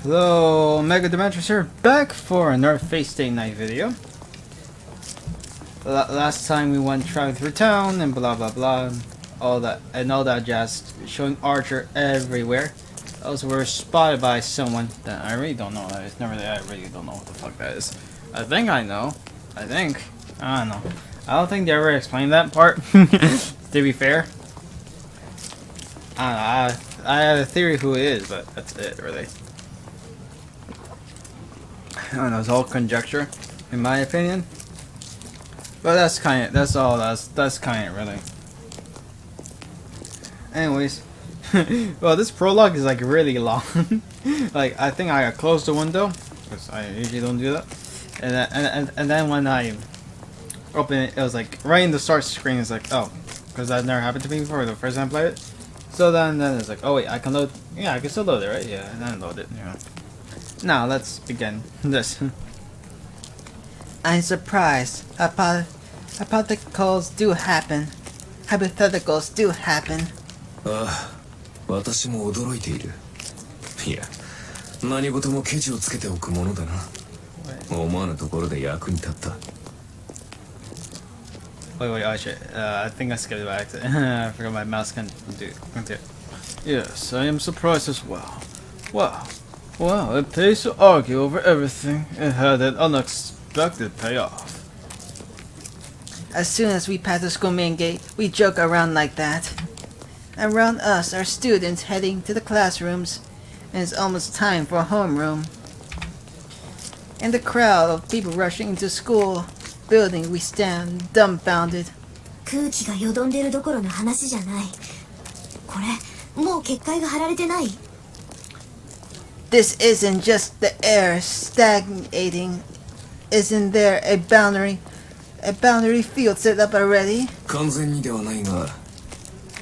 Hello, Mega Dimensions here, back for another Face Day Night video. Last time we went traveling through town and blah blah blah, all that jazz, showing Archer everywhere. Also, we were spotted by someone that I really don't know. I really don't know what the fuck that is. I think I know. I don't know. I don't think they ever explained that part. To be fair, I don't know. I have a theory who it is, but that's it really. I don't know, it's all conjecture, in my opinion. But that's kind of really. Anyways, well, this prologue is like really long. Like, I think I closed the window because I usually don't do that, and then when I open it, it was like right in the start screen. It's like, oh, because that never happened to me before the first time I played it. So then it's like, oh wait, I can load. Yeah, I can still load it, right? Yeah, and then load it. Yeah. Now let's begin this. I'm surprised. Hypotheticals do happen. Hypotheticals do happen. 私も驚いている。いや、何事もケチをつけておくものだな。思わぬところで役に立った。Wait, oh shit. I think I skipped it by accident. I forgot my mouse can do it. Yes, I am surprised as well. Wow, it pays to argue over everything. It had an unexpected payoff. As soon as we pass the school main gate, we joke around like that. Around us are students heading to the classrooms, and it's almost time for homeroom. In the crowd of people rushing into school building, we stand dumbfounded. 空気がよどんでるどころの話じゃない。これ、もう結界が張られてない。This isn't just the air stagnating. Isn't there a boundary field set up already? 完全にではないが、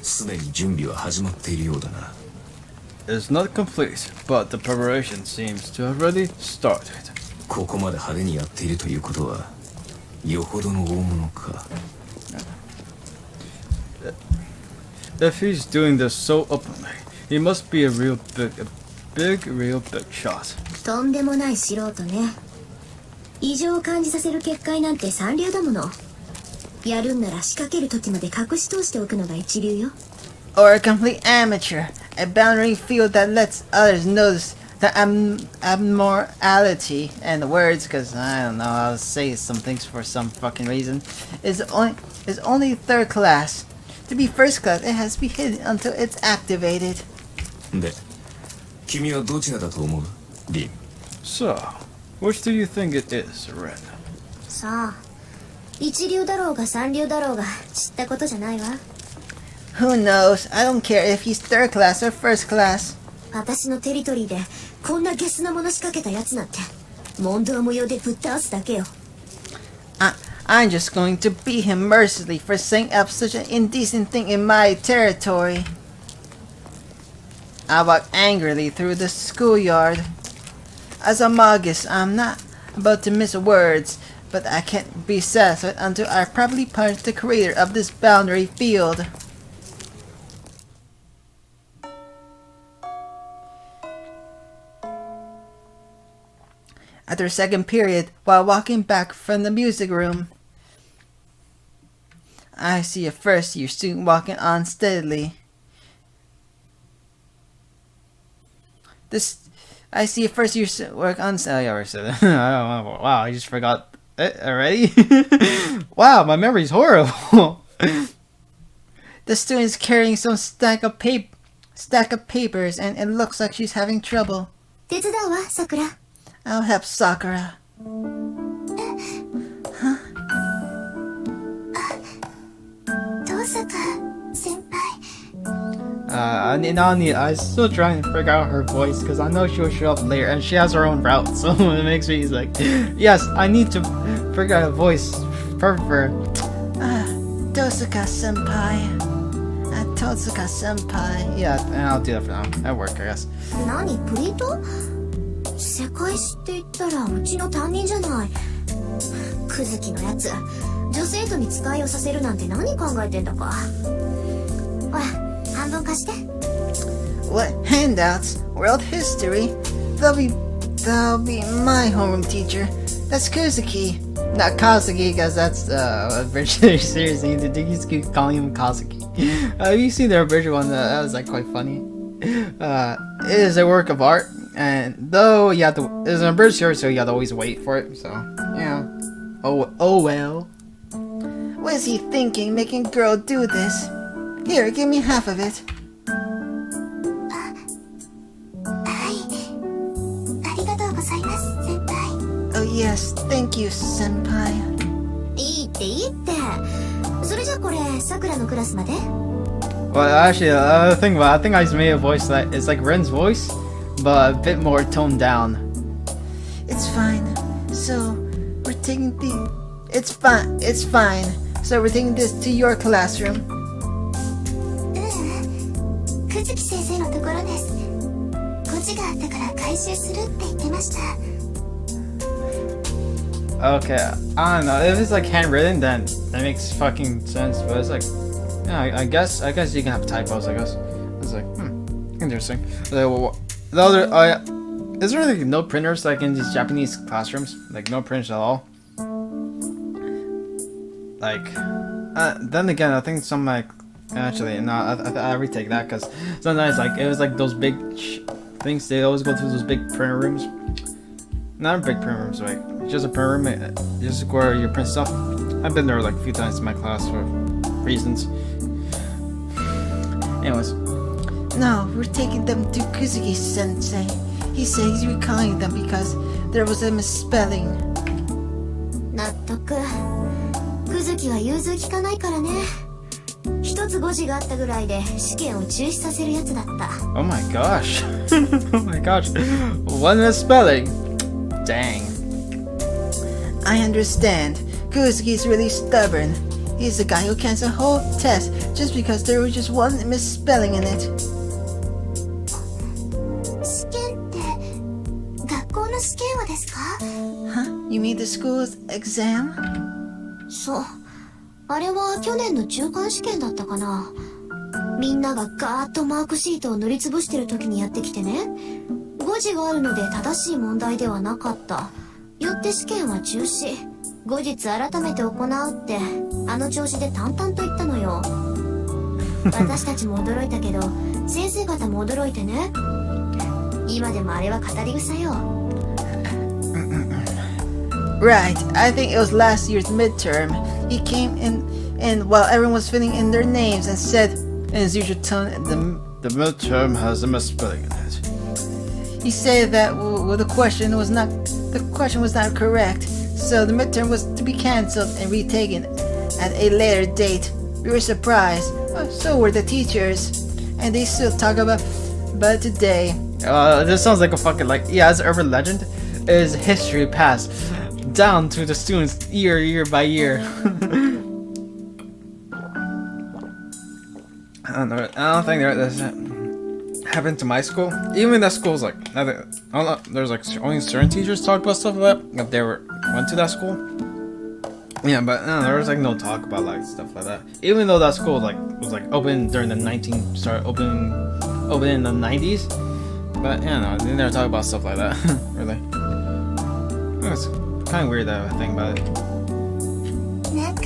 すでに準備は始まっているようだな。It's not complete, but the preparation seems to have already started. ここまで派手にやっているということは、よほどの大物か。If he's doing this so openly, he must be a real big shot. とんでもない素人ね。異常を感じさせる結界なんて三流だもの。やるんなら仕掛ける時まで隠し通しておくのが一流よ。Or a complete amateur, a boundary field that lets others notice the abnormality and the words, because I don't know, I'll say some things for some fucking reason, is only third class. To be first class, it has to be hidden until it's activated. で、君はどちらだと思う？リン。So, which do you think it is, Ren? さあ、一流だろうが三流だろうが知ったことじゃないわ。Who knows? I don't care if he's third class or first class. 私のテリトリーでこんなゲスなもの仕掛けたやつなんて問答無用でぶっ倒すだけよ。I'm just going to beat him mercilessly for saying up such an indecent thing in my territory. I walk angrily through the schoolyard. As a magus, I'm not about to miss words, but I can't be satisfied until I properly punish the creator of this boundary field. After second period, while walking back from the music room, I see a first-year student walking on steadily. I see a first-year student work on. Oh, yeah, I already said that. Wow, I just forgot it already. Wow, my memory's horrible. The student's carrying some stack of papers, and it looks like she's having trouble. 手伝うわ、さくら。I'll help Sakura. Huh? 遠坂先輩。I'm still trying to figure out her voice because I know she'll show up later and she has her own route, so it makes me like, yes, I need to figure out a voice for her. Tosuka senpai. Tosuka senpai. Yeah, and I'll do that for now. At work, I guess. 何プリント？世界史って言ったらうちの担任じゃない。クズキのやつ、女生徒に使いをさせるなんて何考えてんだか。ほら、半分貸して。What handouts? World history? That'll be my homeroom teacher. That's Kuzuki. Not Kazuki, because that's a original series. They just keep calling him Kazuki. You see the original one, that was like quite funny. It is a work of art, and though you have to, it's an abridged series, so you have to always wait for it. So yeah. Oh well. What is he thinking, making girl do this? Here, give me half of it. はい。ありがとうございます、先輩。 Oh yes, thank you, senpai. いいっていいって。それじゃこれ、桜のクラスまで Well, actually, the other thing, I think I just made a voice that it's like Ren's voice, but a bit more toned down. It's fine. So, we're taking the... It's fine. So we're taking this to your classroom. 久月先生のところです。ゴチがあったから回収するって言ってました。 Okay, I don't know. If it's like handwritten, then that makes fucking sense. But it's like, yeah, I guess you can have typos. I guess it's like, interesting. The other, is there like no printers like in these Japanese classrooms? Like no printers at all? Like, then again, I think some like actually no, I retake that because sometimes like it was like those big things. They always go through those big printer rooms. Not big print rooms, like just a print room, just where you print stuff. I've been there like a few times in my class for reasons. Anyways. No, we're taking them to Kuzuki sensei. He says he's recalling them because there was a misspelling. 納得。久月は融通きかないからね。一つ誤字があったぐらいで試験を中止させるやつだった。Oh my gosh. Oh my gosh. One misspelling. Dang. I understand. Kuzuki's really stubborn. He's the guy who cancels a whole test just because there was just one misspelling in it. 試験って学校の試験はですか Huh? You mean the school's exam? そう。あれは去年の中間試験だったかな。みんながガーッとマークシートを塗りつぶしてる時にやってきてね。誤字があるので正しい問題ではなかった。よって試験は中止。後日改めて行うってあの調子で淡々と言ったのよ。私たちも驚いたけど先生方も驚いてね。今でもあれは語り草よ。Right, I think it was last year's midterm. He came in and while everyone was filling in their names and said in his usual tone, The midterm has a misspelling in it. he said that the question was not correct, so the midterm was to be cancelled and retaken at a later date. We were surprised, so were the teachers, and they still talk about it today. This sounds like a fucking like it's urban legend. Is history passed down to the students year by year. I don't think this happened to my school. Even that school's like, I don't know, there's like only certain teachers talk about stuff like that if they went to that school. Yeah, but no, there was like no talk about like stuff like that. Even though that school like was like open during the open in the 90s. But yeah, no, they never talk about stuff like that. Really. It's kind of weird that I think about it. なんか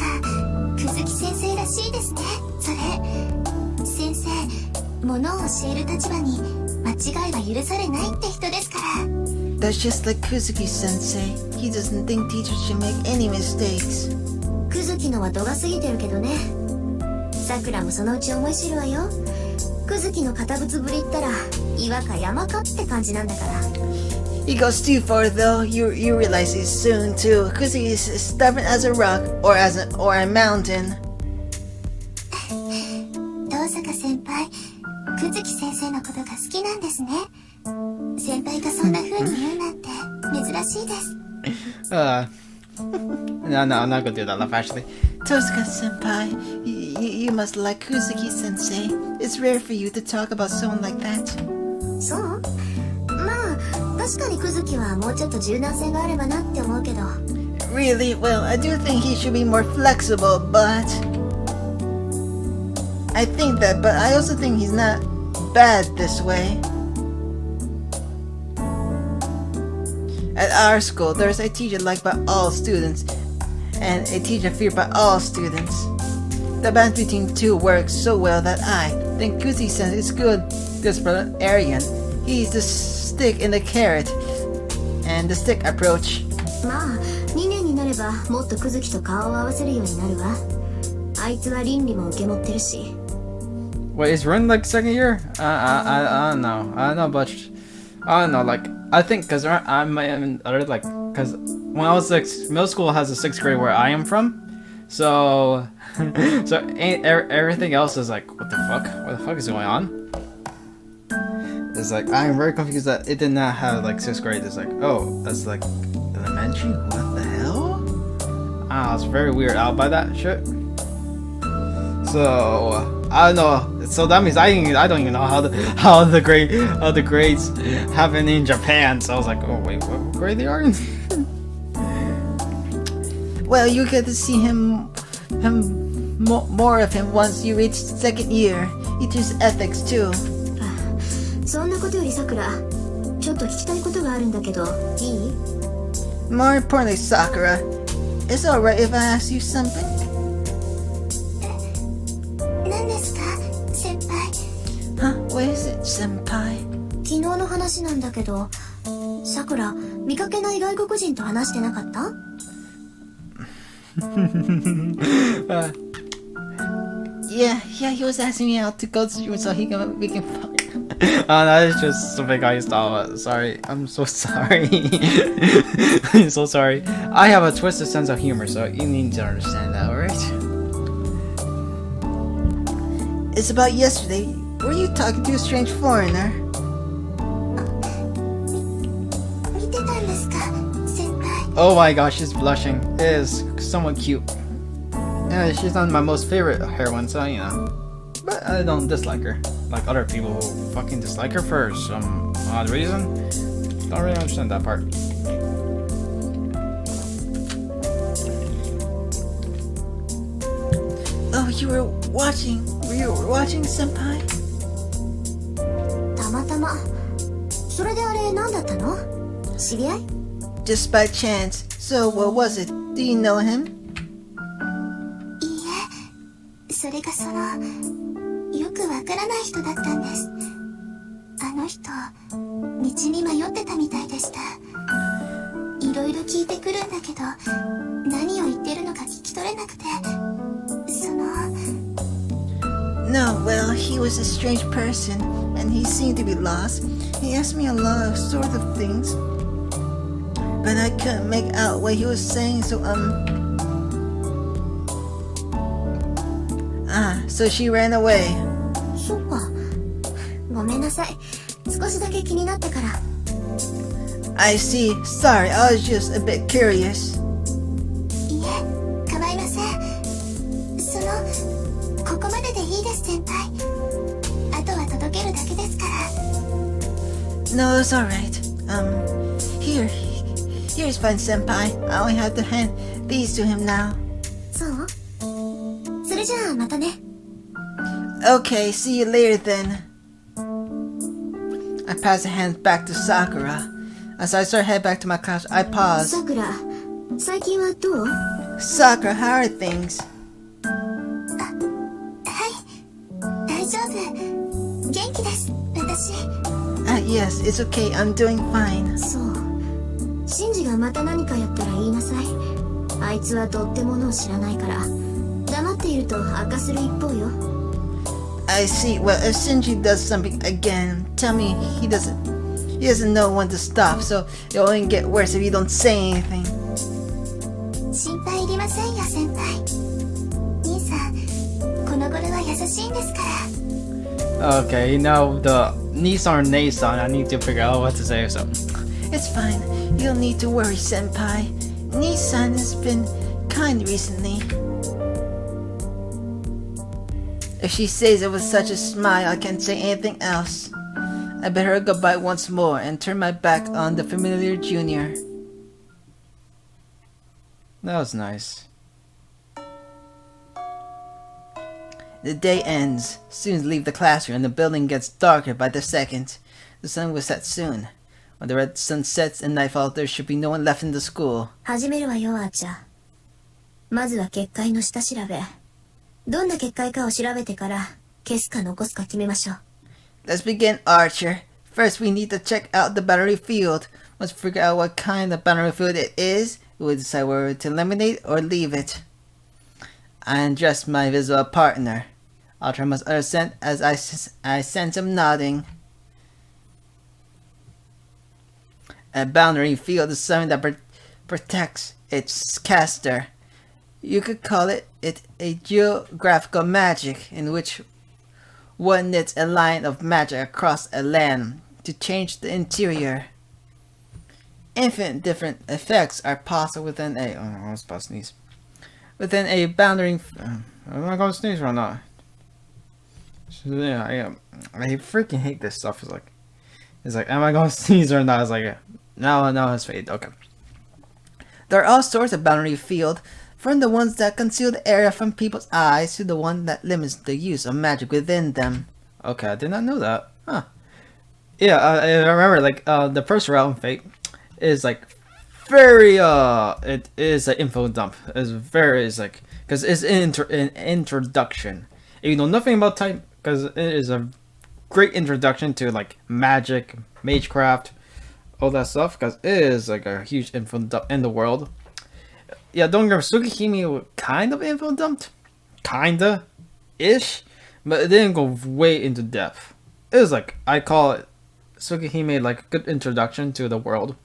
久月先生らしいですね。それ先生、ものを教える立場に間違いは許されないって人ですから。 That's just like Kuzuki sensei. He doesn't think teachers should make any mistakes. 久月のは度が過ぎてるけどね。さくらもそのうち思い知るわよ。久月の堅物ぶりったら岩か山かって感じなんだから。 He goes too far though. You realize it soon too. Kuzuki is stubborn as a rock or a mountain. 遠坂先輩、久月先生のことが好きなんですね。先輩がそんな風に言うなんて珍しいです。No, I'm not gonna do that laugh actually. Tosuka senpai, you must like Kuzuki sensei. It's rare for you to talk about someone like that. そう？まあ確かに久月はもうちょっと柔軟性があればなって思うけど。 Really? Well, I do think he should be more flexible, but I also think he's not bad this way. At our school, there's a teacher liked by all students, and a teacher feared by all students. The balance between two works so well that I think Gucci sense is good. This brother Arian, he's the stick in the carrot, and the stick approach. まあ2年になればもっとクズキと顔を合わせるようになるわ。あいつは倫理も受け持ってるし。 Wait, is Ren like second year? I don't know. I don't know, but I don't know. Like I think because I'm like because when I was middle school has a 6th grade where I am from, so everything else is like what the fuck? What the fuck is going on? It's like I'm very confused that it did not have like 6th grade. It's like oh that's like elementary. What the hell? I was very weirded out by that shit. So I don't know. So that means I don't even know how the grades happen in Japan. So I was like, oh wait, what grade they are in? Well, you get to see more of him once you reach 2nd year. He teaches ethics too. そんなことよりさくら、ちょっと聞きたいことがあるんだけど、いい？ More importantly, Sakura, it's alright if I ask you something? 何ですか、先輩？ Huh? What is it, senpai? 昨日の話なんだけど、さくら、見かけない外国人と話してなかった？ Yeah, he was asking me out to go to so we can fuck. That is just something I thought. Sorry, I'm so sorry. I'm so sorry. I have a twisted sense of humor, so you need to understand that, alright? It's about yesterday. Were you talking to a strange foreigner? 見てたんですか、先輩？ Oh my gosh, she's blushing. It is somewhat cute. Yeah, she's not my most favorite heroine, so you know. But I don't dislike her. Like other people who fucking dislike her for some odd reason. Don't really understand that part. Oh, you were watching, senpai? たまたま。それであれ何だったの？知り合い？ Just by chance. So, what was it? Do you know him? いいえ、それがよくわからない人だったんです。あの人、道に迷ってたみたいでした。いろいろ聞いてくるんだけど、何を言ってるのか聞き取れなくて、No, well, he was a strange person, and he seemed to be lost. He asked me a lot of sort of things, but I couldn't make out what he was saying, so so she ran away. そっか。ごめんなさい。少しだけ気になったから。I see. Sorry, I was just a bit curious. いえ、構いません。ここまででいいです、先輩。あとは届けるだけですから。No, it's alright. Here's fine, senpai. I only have to hand these to him now. そう？それじゃあまたね。Okay, see you later then. I pass the hands back to Sakura. As I start head back to my class, I pause. さくら、最近はどう？ Sakura, how are things? 大丈夫。元気です、私。Yes, it's okay. I'm doing fine. そう。シンジがまた何かやったら言いなさい。あいつはどってものを知らないから。黙っていると悪化する一方よ。I see. Well, if Shinji does something again, tell me he doesn't know when to stop, so it'll only get worse if you don't say anything. 心配いりませんよ、先輩。兄さん、この頃は優しいんですから。Okay, you know the Nissan Nason. I need to figure out what to say or something. It's fine. You don't need to worry, senpai. Nissan has been kind recently. If she says it with such a smile, I can't say anything else. I bid her goodbye once more and turn my back on the familiar junior. That was nice. The day ends. Students leave the classroom and the building gets darker by the second. The sun will set soon. When the red sun sets and nightfall, there should be no one left in the school. 始めるわよ、アーチャー。まずは結界の下調べ。どんな結界かを調べてから、消すか残すか決めましょう。Let's begin, Archer. First, we need to check out the battery field. Once we figure out what kind of battery field it is, we will decide whether to eliminate or leave it. I undress my visible partner. Archer must understand as I sense him nodding. A boundary field is something that protects its caster. You could call it a geographical magic in which one knits a line of magic across a land to change the interior. Infinite different effects are possible within a... Oh, I was about to sneeze. Within a boundary... am I going to sneeze or not? Yeah, I freaking hate this stuff. It's like, am I going to sneeze or not? It's like, no, it's fade. Okay. There are all sorts of boundary field, from the ones that conceal the area from people's eyes to the one that limits the use of magic within them. Okay, I did not know that. Huh. Yeah, I remember, like, the first realm fate is, like, very, it is an info dump. It's like, because it's an introduction. If you know nothing about type, because it is a great introduction to, like, magic, magecraft, all that stuff, because it is, like, a huge info dump in the world. Yeah, don't get me wrong, Tsukihime kind of info dumped. Kinda-ish. But it didn't go way into depth. It was like, I call it Tsukihime like a good introduction to the world.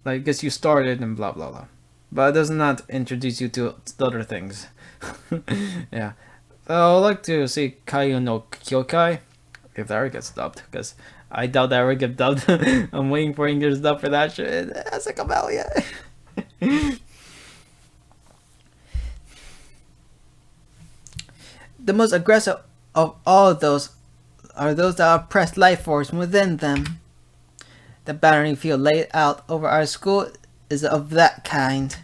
Like, gets you started and blah blah blah. But it does not introduce you to other things. Yeah. So I would like to see Kaio no Kyokai, if that ever gets dubbed. Because I doubt that ever get dubbed. I'm waiting for English dub for that shit. It hasn't come out yet. The most aggressive of all of those are those that oppress life force within them. The boundary field laid out over our school is of that kind.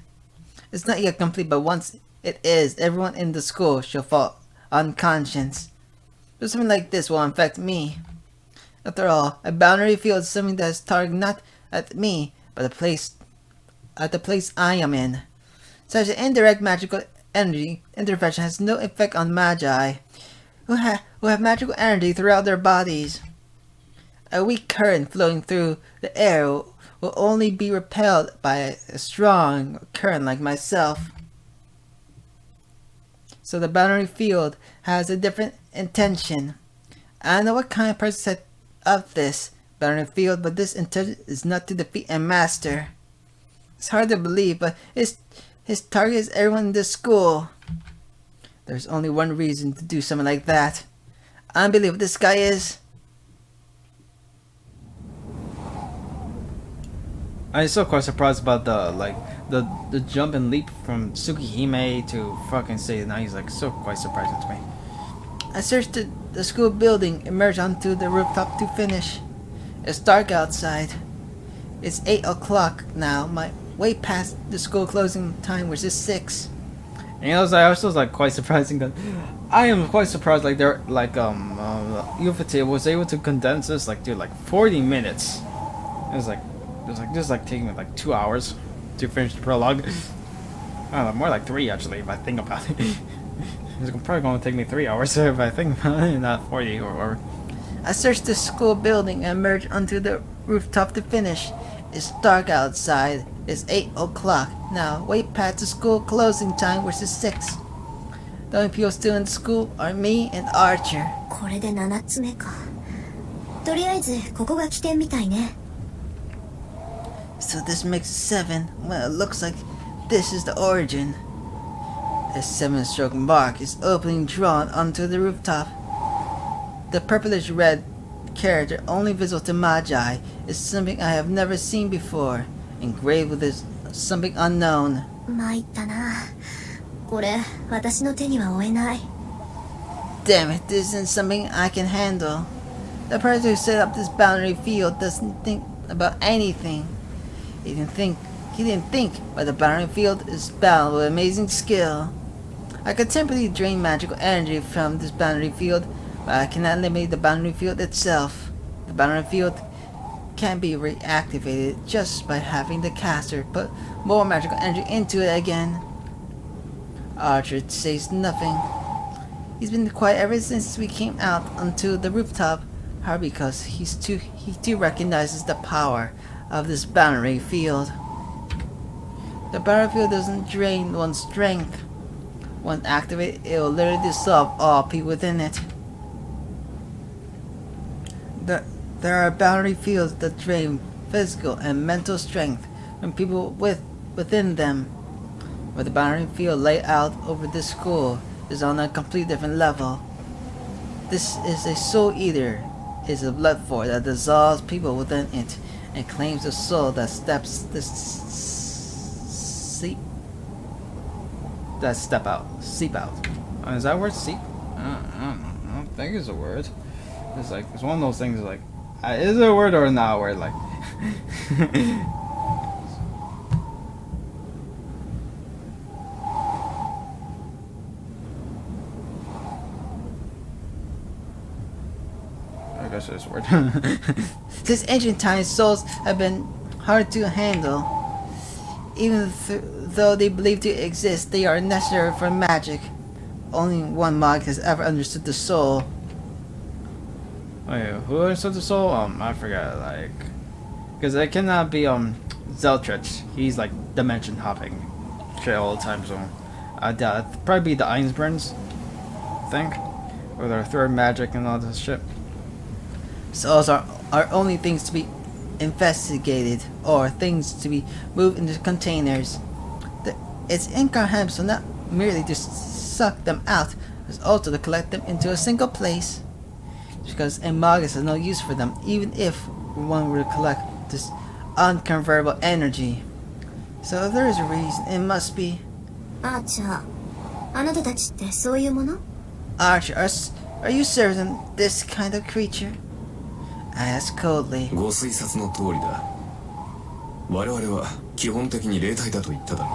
It's not yet complete, but once it is, everyone in the school shall fall unconscious. But something like this will infect me. After all, a boundary field is something that is targeted not at me, but at the place I am in. Such an indirect magical energy intervention has no effect on magi, who have magical energy throughout their bodies. A weak current flowing through the air will only be repelled by a strong current like myself. So the boundary field has a different intention. I don't know what kind of person set up this boundary field, but this intention is not to defeat a master. It's hard to believe, but his target is everyone in this school. There's only one reason to do something like that. I don't believe what this guy is. I'm still quite surprised about the jump and leap from Tsukihime to fucking say now he's like so quite surprising to me. I searched the school building, emerged onto the rooftop to finish. It's dark outside. It's 8 o'clock now. My way past the school closing time, which is 6. And I was like quite surprising that I am quite surprised like they're like UFT was able to condense this like dude like 40 minutes. It was like just like taking like 2 hours to finish the prologue. I don't know, more like 3 actually if I think about it. It's probably going to take me 3 hours if I think about it, not 40 or. I searched the school building and emerged onto the rooftop to finish. It's dark outside. It's 8 o'clock now. Way past the school closing time, which is 6. The only people still in school are me and Archer. これで7つ目か。とりあえずここが起点みたいね。So this makes 7. Well, it looks like this is the origin. A 7-stroke mark is openly drawn onto the rooftop. The purplish red character, only visible to Magi, is something I have never seen before, engraved with this something unknown. 参ったな。これ私の手には負えない。Damn it, this isn't something I can handle. The person who set up this boundary field doesn't think about anything. He didn't think, but the boundary field is bound with amazing skill. I could temporarily drain magical energy from this boundary field, but I cannot eliminate the boundary field itself. The boundary field can be reactivated just by having the caster put more magical energy into it again. Archer says nothing. He's been quiet ever since we came out onto the rooftop, hardly because he too recognizes the power of this boundary field. The boundary field doesn't drain one's strength. Once activated, it will literally dissolve all people within it. There are boundary fields that drain physical and mental strength from people within them. But the boundary field laid out over this school is on a completely different level. This is a soul eater. It's a blood force that dissolves people within it and claims the soul that step out. Seep out. Is that word seep? I don't think it's a word. It's like, it's one of those things like, is it a word or not a word? Like, I guess it's a word. Since ancient times, souls have been hard to handle. Even though they believe to exist, they are necessary for magic. Only one monk has ever understood the soul. Wait, who understood the soul? I forgot, like, because it cannot be, Zeltrich. He's, like, dimension hopping shit all the time, so I doubt it'd probably be the Einsburns, I think, with their third magic and all this shit. Souls are only things to be investigated, or things to be moved into containers. It's incomprehensible not merely to suck them out, but also to collect them into a single place. Because a Magus has no use for them, even if one were to collect this unconvertible energy. So if there is a reason, it must be... Archer, あなたたちってそういうもの? Archer, are you certain this kind of creature? I asked coldly. ご推察の通りだ。我々は基本的に霊体だと言っただろ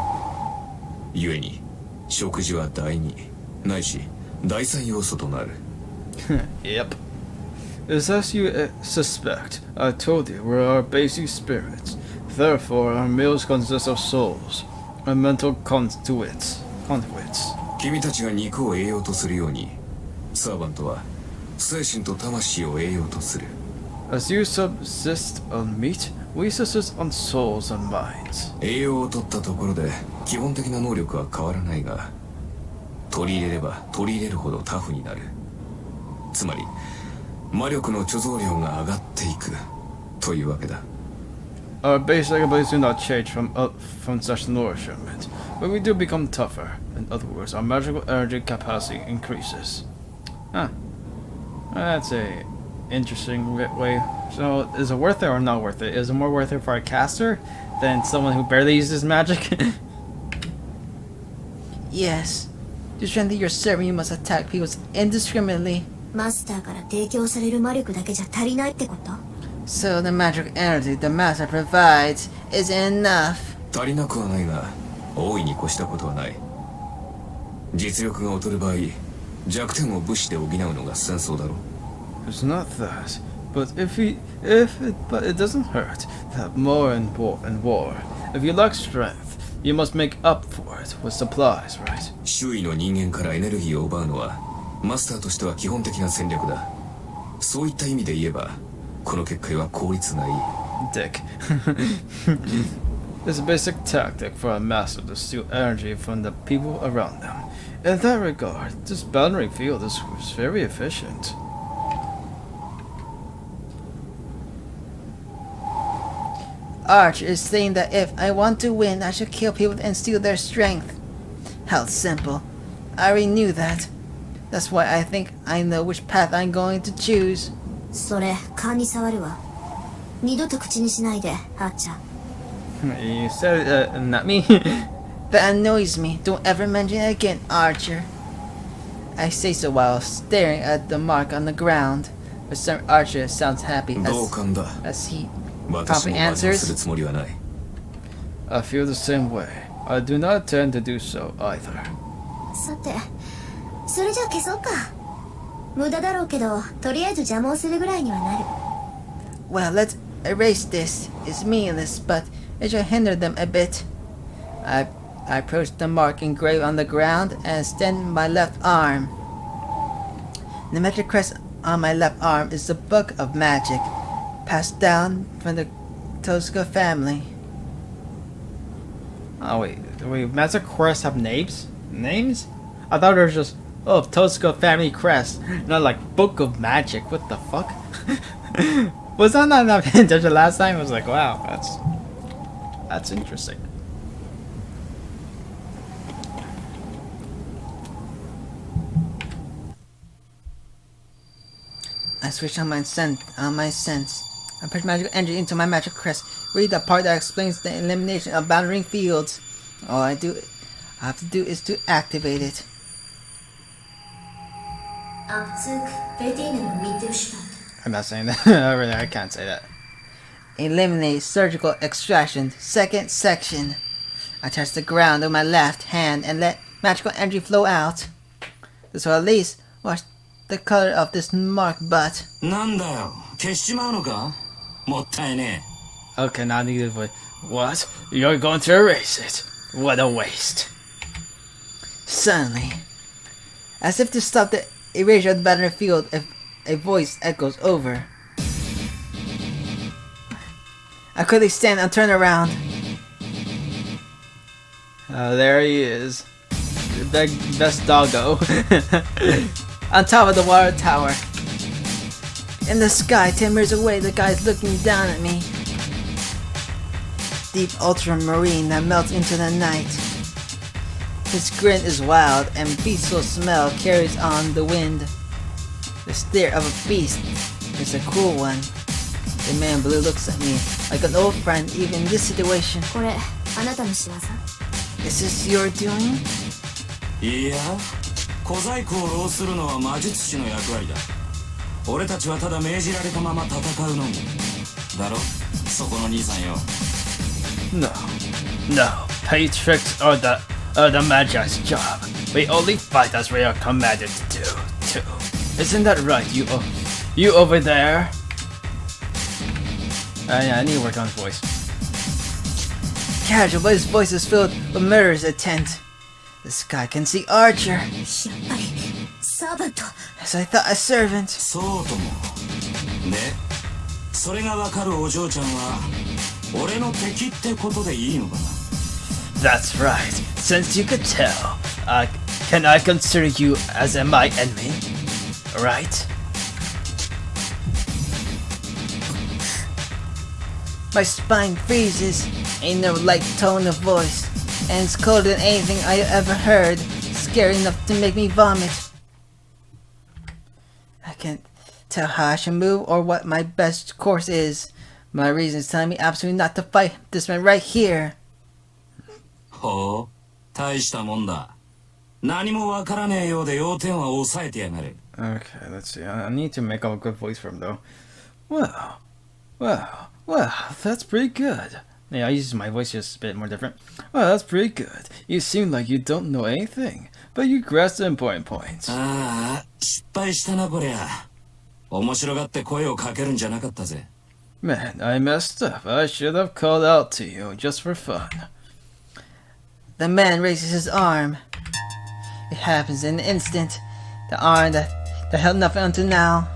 う。故に食事は第二ないし第三要素となる。Yep. As you suspect, I told you we're our basic spirits. Therefore, our meals consist of souls, and mental conduits. 君たちが肉を栄養とするように、サーバントは精神と魂を栄養とする。As you subsist on meat, we subsist on souls and minds. 栄養を取ったところで基本的な能力は変わらないが、取り入れれば取り入れるほどタフになる。つまり魔力の貯蔵量が上がっていくというわけだ。Our basic abilities do not change from such nourishment, but we do become tougher. In other words, our magical energy capacity increases. Huh. That's a interesting way. So, is it worth it or not worth it? Is it more worth it for a caster than someone who barely uses magic? Yes. To strengthen your servant, you must attack people indiscriminately. マスターから提供される魔力だけじゃ足りないってこと? So the magic energy the master provides is enough. 足りなくはないが、大いに越したことはない。実力が劣る場合、弱点を武士で補うのが戦争だろ。It's not that, but but it doesn't hurt to have more in war. If you lack strength, you must make up for it with supplies, right? 周囲の人間からエネルギーを奪うのは、マスターとしては基本的な戦略だ。そういった意味で言えば、この結界は効率がいい。Dick. It's a basic tactic for a master to steal energy from the people around them. In that regard, this boundary field is very efficient. Arch is saying that if I want to win, I should kill people and steal their strength. How simple. I already knew that. That's why I think I know which path I'm going to choose. それ、勘に触るわ。二度と口にしないで、アーチャー。 You said not me. That annoys me. Don't ever mention it again, Archer. I say so while staring at the mark on the ground. But some Archer sounds happy 同感だ。 as he 私 promptly も真似をする answers. つもりはない。I feel the same way. I do not intend to do so either. さて、それじゃ消そうか。無駄だろうけど、とりあえず邪魔をするぐらいにはなる。Well, erase this. It's meaningless, but it should hinder them a bit. I approach the mark engraved on the ground and extend my left arm. The magic crest on my left arm is the Book of Magic, passed down from the Toska family. Oh wait, magic crests have names? Names? I thought it was just Toska family crest, not like Book of Magic. What the fuck? Was I not paying attention last time? I was like, wow, that's interesting. I switch on my sense. I push magical energy into my magic crest. Read the part that explains the elimination of boundary fields. All I have to do is to activate it. I'm not saying that. Really, I can't say that. Eliminate surgical extraction. Second section. I touch the ground with my left hand and let magical energy flow out. This will at least wash the color of this mark, but... Okay, now I need to voice. What? You're going to erase it? What a waste. Suddenly, as if to stop the erasure of the battlefield, a voice echoes over. I quickly stand and turn around. There he is. The best doggo. On top of the water tower. In the sky, 10 meters away, the guy is looking down at me. Deep ultramarine that melts into the night. His grin is wild, and bestial smell carries on the wind. The stare of a beast is a cool one. The man in blue looks at me like an old friend, even in this situation. Is this your doing? いや、小細工を浪するのは魔術師の役割だ。俺たちはただ命じられたまま戦うのみ。だろ、そこの兄さんよ。No, pay tricks are the Magi's job. We only fight as we are commanded to do, too. Isn't that right, you over there? Yeah, I need to work on his voice. Casual, but his voice is filled with murderous intent. This guy can see Archer. As I thought, a servant. そうとも。で、それがわかるお嬢ちゃんは俺の敵ってことでいいのかな? That's right. Since you could tell, can I consider you as my enemy? Right? My spine freezes. Ain't no light tone of voice, and it's colder than anything I ever heard. Scary enough to make me vomit. I can't tell how I should move or what my best course is. My reason is telling me absolutely not to fight this man right here. ほう、大したもんだ。何もわからねえようで要点は抑えてやがる。 Okay, let's see. I need to make up a good voice for him, though. Well, that's pretty good. Yeah, I use my voice just a bit more different. Well, that's pretty good. You seem like you don't know anything, but you grasp the important points. ああ、失敗したなこりゃ。面白がって声をかけるんじゃなかったぜ。Man, I messed up. I should have called out to you just for fun. The man raises his arm. It happens in an instant. The arm that held nothing until now.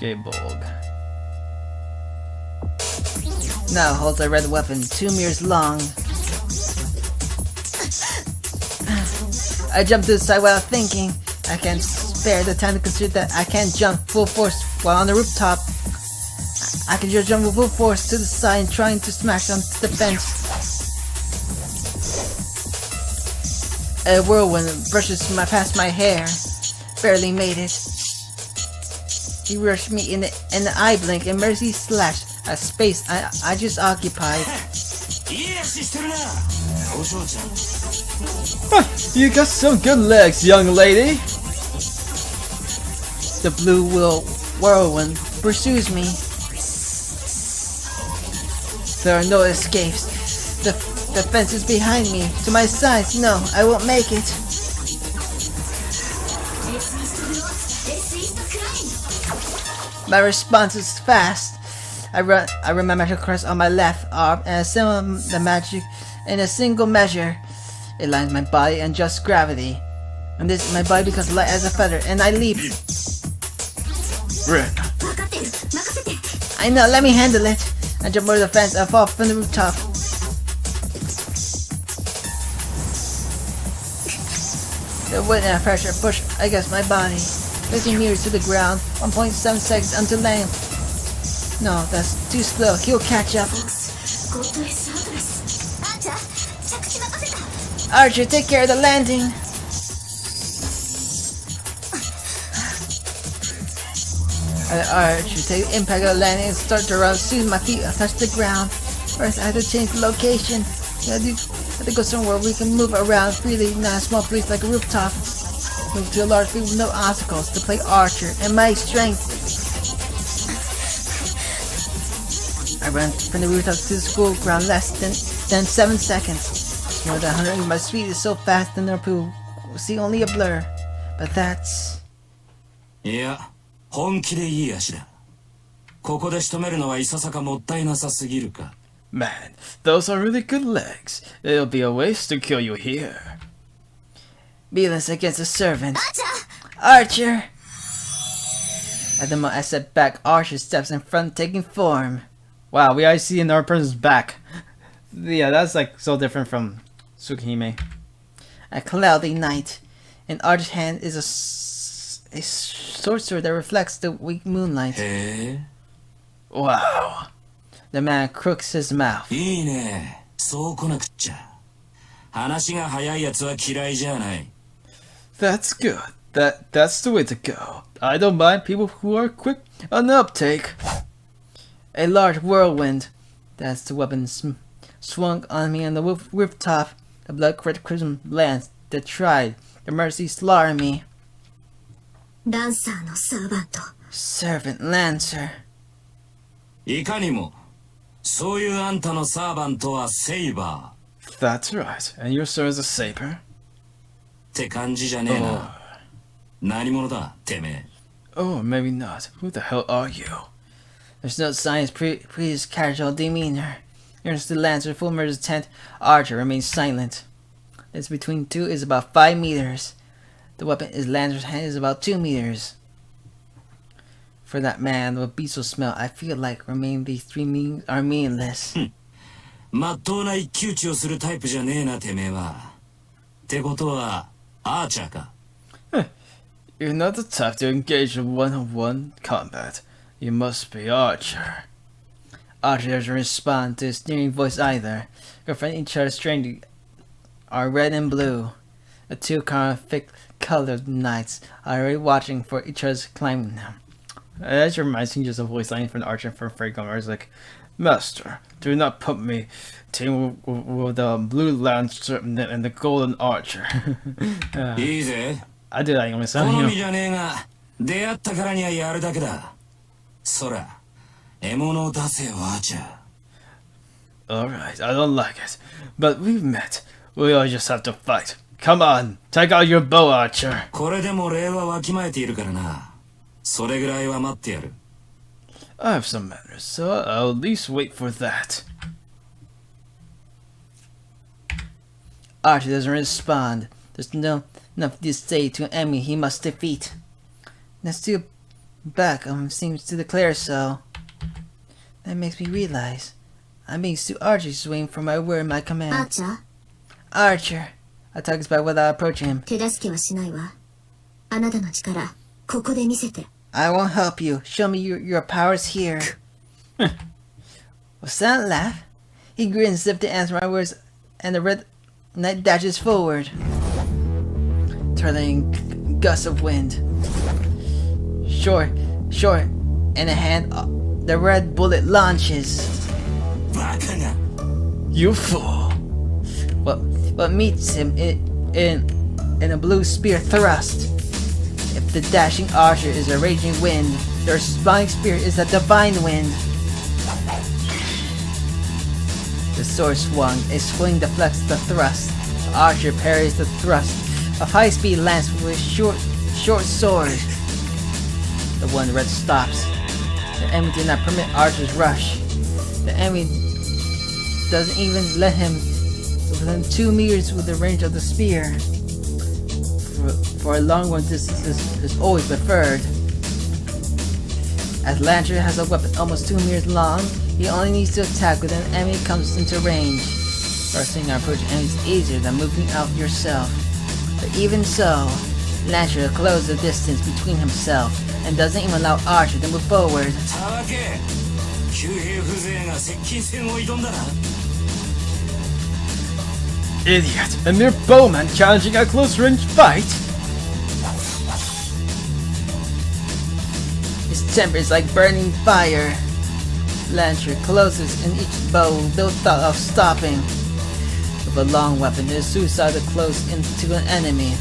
Gaybolg. Now holds a red weapon, 2 meters long. I jump to the side without thinking. I can't spare the time to consider that I can't jump full force while on the rooftop. I can just jump with full force to the side and trying to smash onto the fence. A whirlwind brushes past my hair. Barely made it. He rushed me in the eye blink and mercy slashed a space I just occupied. You got some good legs, young lady. The blue whirlwind pursues me. There are no escapes. The fence is behind me. To my sides, no, I won't make it. My response is fast. I run my magic crest on my left arm and assemble the magic in a single measure. It lines my body and adjusts gravity. And this, my body becomes light as a feather, and I leap. Rin. I know, let me handle it. I jump over the fence and fall from the rooftop. The wind and pressure push against my body, 15 meters to the ground, 1.7 seconds until land. No, that's too slow. He'll catch up. Archer, take care of the landing. Archer, take the impact of the landing and start to run. Soon my feet touch the ground. First, I have to change the location. I have to go somewhere we can move around freely, not a small place like a rooftop. Move to a large field with no obstacles to play Archer and my strength. I run from the rooftop to the school ground less than 7 seconds. More than 100. My speed is so fast that people will see only a blur. But that's... いや、本気でいい足だ。ここで仕留めるのはいささかもったいなさすぎるか。Man, those are really good legs. It'll be a waste to kill you here. Violence against a servant. Archer! At the moment I step back, Archer steps in front, taking form. Wow, we already see another person's back. Yeah, that's like so different from Tsukihime. A cloudy night. In Archer's hand is a short sword that reflects the weak moonlight. Wow. The man crooks his mouth. いいね。そう来なくっちゃ。話が早いやつは嫌いじゃない。That's good. That's the way to go. I don't mind people who are quick on the uptake. A large whirlwind. That's the weapon swung on me on the rooftop. The blood-crisp crimson lance that tried the mercy slaughter me. ランサーのサーバント。 Servant Lancer. いかにも。そういうあんたのサーバントはセイバー。That's right. And your sir is a saber? って感じじゃねえな。何者だ、てめえ。Oh, maybe not. Who the hell are you? There's no signs previous casual demeanor. Nearest the Lancer, full murder's tent, Archer remains silent. It's between two is about 5 meters. The weapon is Lancer's hand is about 2 meters. For that man with beetle smell, I feel like remaining these 3 meanings are meaningless. まっとうな一騎打ちをするタイプじゃねえな、てめえは。ってことは、アーチャーか。You're not the type to engage in one-on-one combat. You must be Archer. Archer doesn't respond to his sneering voice either. Confronting each other strangely are red and blue. The two conflict-colored knights are already watching for each other's climbing them. That just reminds me just of voice line from Archer from Franco, where it's like, Master, do not put me team with the blue lancer and the golden archer. いいぜ。I do that in myself. 好みじゃねえが、出会ったからにはやるだけだ。そら、獲物を出せよ、アーチャー。Alright, I don't like it. But we've met. We all just have to fight. Come on, take out your bow, Archer. これでも礼はわきまえているからな。それぐらいは待ってやる。I have some manners, so I'll at least wait for that. Archer doesn't respond. There's nothing to say to an enemy he must defeat. Let's do back seems to declare so. That makes me realize I'm being too Archer's waiting for my word, my command. アーチャー Archer. I talk his back without approaching him. 手助けはしないわ。あなたの力、ここで見せて。I won't help you. Show me your powers here. What's that laugh? He grins as if to answer my words, and the red knight dashes forward. Twirling gusts of wind. Short, in a hand, the red bullet launches. バカが。 You fool. What meets him in a blue spear thrust. If the dashing archer is a raging wind, the responding spear is a divine wind. The sword swung, a swing deflects the thrust. Archer parries the thrust. A high-speed lance with a short sword. The one red stops. enemy did not permit Archer's rush. The enemy doesn't even let him within 2 meters with the range of the spear. For a long one, this is always preferred. As Lancer has a weapon almost 2 meters long, he only needs to attack when an enemy comes into range. Rushing or approaching enemies is easier than moving out yourself. But even so, Lancer closes the distance between himself and doesn't even allow Archer to move forward. Idiot! A mere bowman challenging a close-range fight? His temper is like burning fire. Lancer closes in each bow, no thought of stopping. With a long weapon, it is suicide to close into an enemy.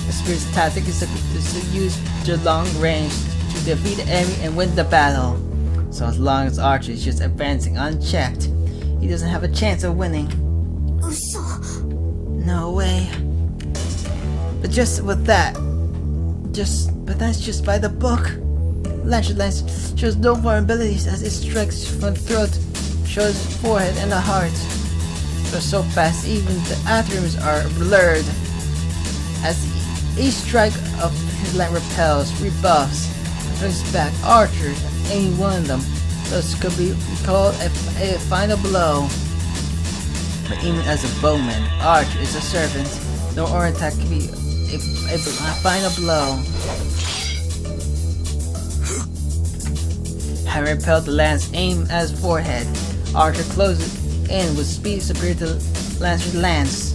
The spear's tactic is to use your long range to defeat the enemy and win the battle. So as long as Archer is just advancing unchecked, he doesn't have a chance of winning. No way. But just with that, but that's just by the book. Lancer lance shows no vulnerabilities as it strikes from the throat, shows forehead and the heart. They're so fast even the afterims are blurred. As each strike of his lance repels, rebuffs, and turns back, Archer, any one of them, thus could be called a final blow. But even as a bowman, Archer is a servant. No arm attack can be a final blow. Having repelled the lance aimed at his forehead, Archer closes in with speed superior to Lancer's lance.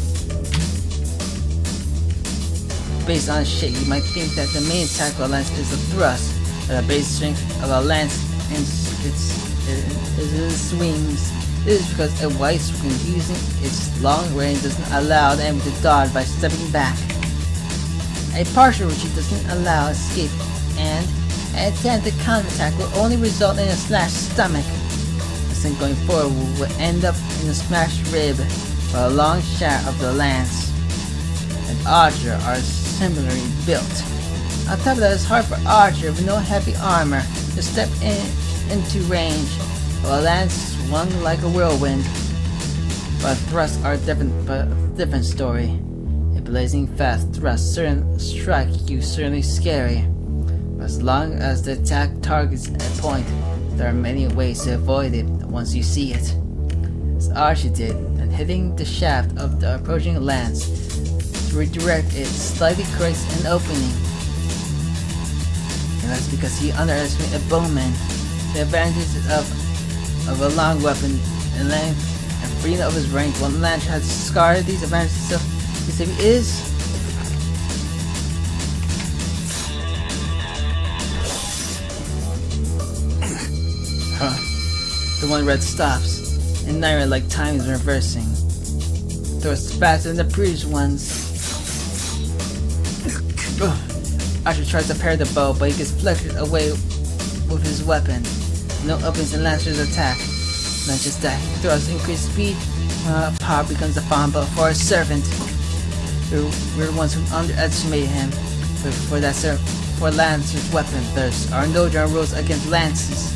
Based on shape, you might think that the main attack of a lance is the thrust, but the base strength of a lance is its swings. This is because a white swing using its long range doesn't allow the enemy to dodge by stepping back. A partial retreat doesn't allow escape, and an attempt to counterattack will only result in a slashed stomach. This thing going forward will end up in a smashed rib or a long shaft of the lance. And Archer are similarly built. On top of that, it's hard for Archer with no heavy armor to step into range, while a lance swung like a whirlwind. But thrusts are different story. A blazing fast thrust strike you certainly scary. But as long as the attack targets a point, there are many ways to avoid it once you see it. As Archer did, and hitting the shaft of the approaching lance to redirect it slightly creates an opening. And that's because he underestimated a bowman. The advantages of a long weapon in length and freedom of his range. One Lancer has discarded these advantages of his is the one red stops, and Naira like time is reversing. Throws faster than the previous ones. Archer tries to parry the bow, but he gets flickered away with his weapon. No openings in Lancer's attack. Not just that, he throws increased speed. Power becomes a fumble for a servant. We're the ones who underestimated him. For Lancer's weapon, there are no general rules against lances.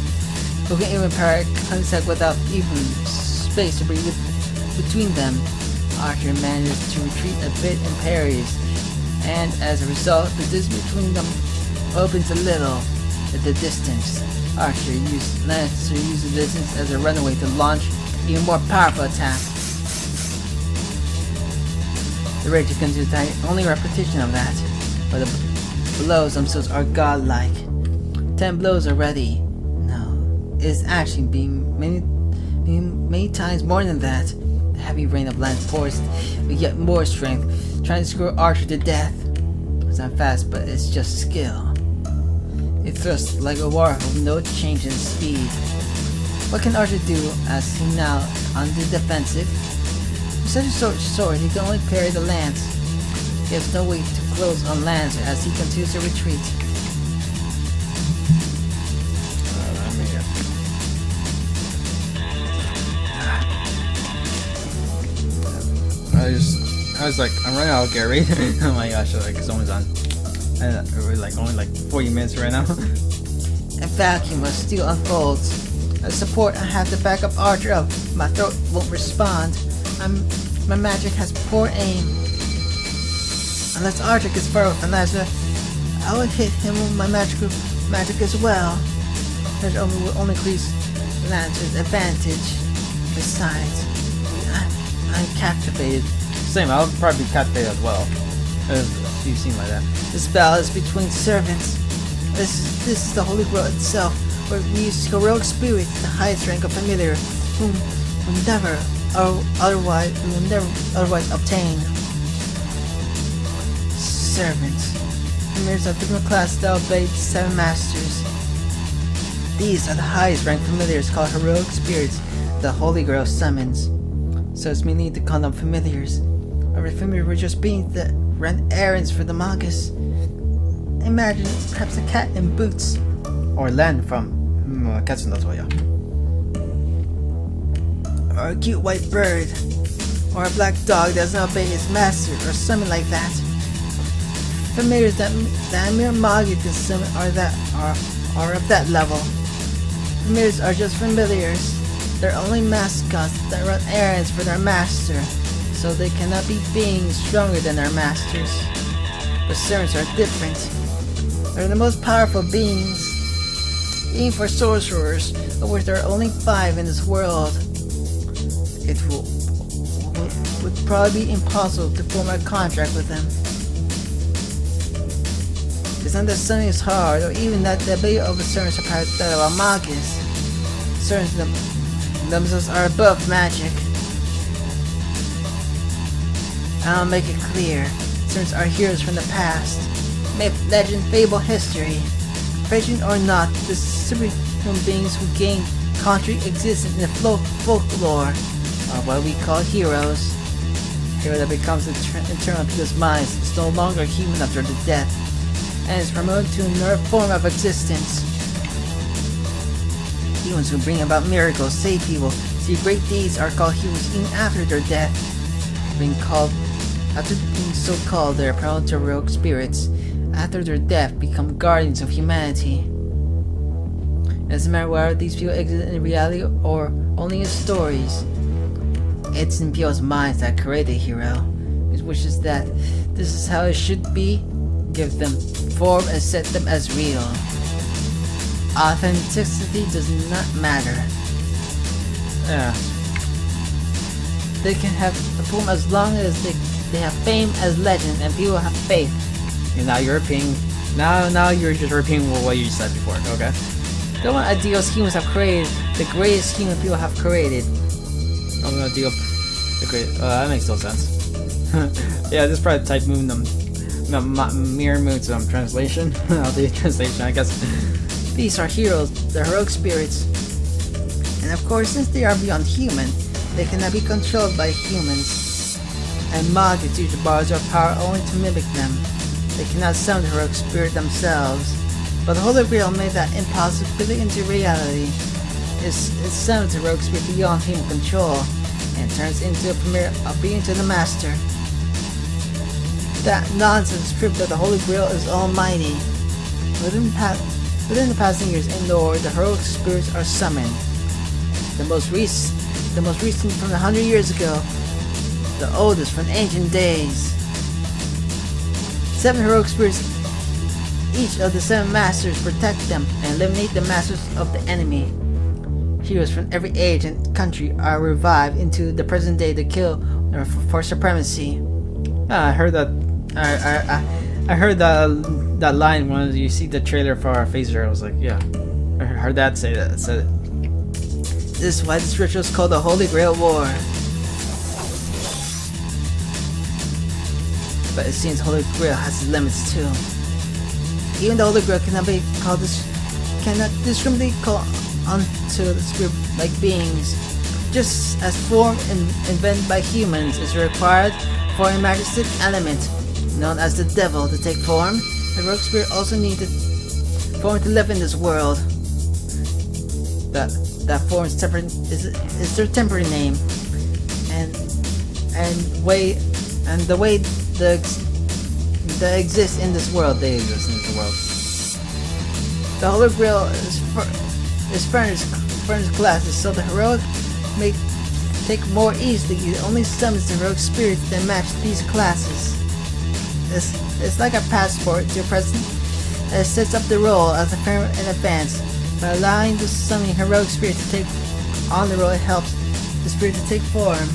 Who can even parry contact without even space to breathe between them. Archer manages to retreat a bit and parries, and as a result, the distance between them opens a little at the distance. Lancer uses the distance as a runaway to launch even more powerful attack. The rage begins to attack, only a repetition of that, but the blows themselves are godlike. 10 blows already. No, it is actually being many times more than that. The heavy rain of lance pours with yet more strength, trying to screw Archer to death. It's not fast, but it's just skill. It thrusts like a warhawk with no change in speed. What can Archer do as he now on the defensive? With such a short sword, he can only parry the lance. He has no way to close on Lancer as he continues to retreat. I was like, I'm running out of Gary. Oh my gosh, like it's almost on. And we're like only like 40 minutes right now. And vacuum of steel unfolds. As support, I have to back up Archer up. My throat won't respond. My magic has poor aim. Unless Archer gets far with the laser, I will hit him with my magic as well. That will only increase Lancer's advantage. Besides, I'm captivated. Same, I would probably be captivated as well. If you seem like that. This battle is between servants. This is the Holy Grail itself, where we use heroic spirit, the highest rank of familiar, whom we will never otherwise obtain. Servants. Familiars are different classes that obey the 7 masters. These are the highest ranked familiars called heroic spirits the Holy Grail summons. So it's me need to call them familiars. Our familiar were just beings that ran errands for the Magus. Imagine perhaps a cat in boots. Or Len from Katsu no Toya. Or a cute white bird. Or a black dog that doesn't obey his master, or something like that. Familiars that mere Magi can summon are of that level. Familiars are just familiars. They're only mascots that run errands for their master, so they cannot be beings stronger than their masters. But servants are different. They're the most powerful beings. Even for sorcerers, of which there are only 5 in this world, it would probably be impossible to form a contract with them. Because understanding is hard, or even that the ability of a servant surpasses that of a Magus. Servants themselves are above magic. I'll make it clear. Servants are heroes from the past. Myth, legend, fable, history. Legend or not, the superhuman beings who gain country existence in the folklore are what we call heroes. A hero that becomes internal to his minds is no longer human after the death, and is promoted to another form of existence. Humans who bring about miracles, save people, see great deeds are called heroes even after their death. After being so called, they are proud to rogue spirits. After their death, become guardians of humanity. It doesn't matter whether these people exist in reality or only in stories. It's in people's minds that create a hero, which is that this is how it should be. Give them form and set them as real. Authenticity does not matter. Yeah. They can have a form as long as they have fame as legend and people have faith. And now you're repeating. Now you're just repeating what you said before. Okay. The one ideals humans have created, the greatest human people have created. I'm gonna deal the great. That makes no sense. Yeah, this is probably type moon mirror moon translation. I'll do translation, I guess. These are heroes, the heroic spirits. And of course, since they are beyond human, they cannot be controlled by humans. And Magus use the bars of power only to mimic them. They cannot summon the heroic spirit themselves. But the Holy Grail made that impossibility into reality. It summons the heroic spirit beyond human control, and turns into a premier being to the master. That nonsense proves that the Holy Grail is almighty. Within the passing years in lore, the heroic spirits are summoned. The most recent from 100 years ago. The oldest from ancient days. 7 heroic spirits. Each of the 7 masters protect them and eliminate the masters of the enemy. Heroes from every age and country are revived into the present day to kill or for supremacy. I heard that. I heard that line when you see the trailer for our Phaser. I was like, yeah, I heard that say that. Said it. This is why this ritual is called the Holy Grail War. But it seems Holy Grail has its limits too. Even the Holy Grail cannot discriminately call onto the spirit-like beings. Just as form invented by humans is required for a majestic element known as the devil to take form, the rogue spirit also needs form to live in this world. That form is their temporary name, and the way they exist in this world, they exist in the world. The Holy Grail is furnished classes, so the heroic may take more easily. It only summons the heroic spirits that match these classes. It's like a passport to your present. It sets up the role as a parent in advance. By allowing the summoning heroic spirit to take on the role, it helps the spirit to take form.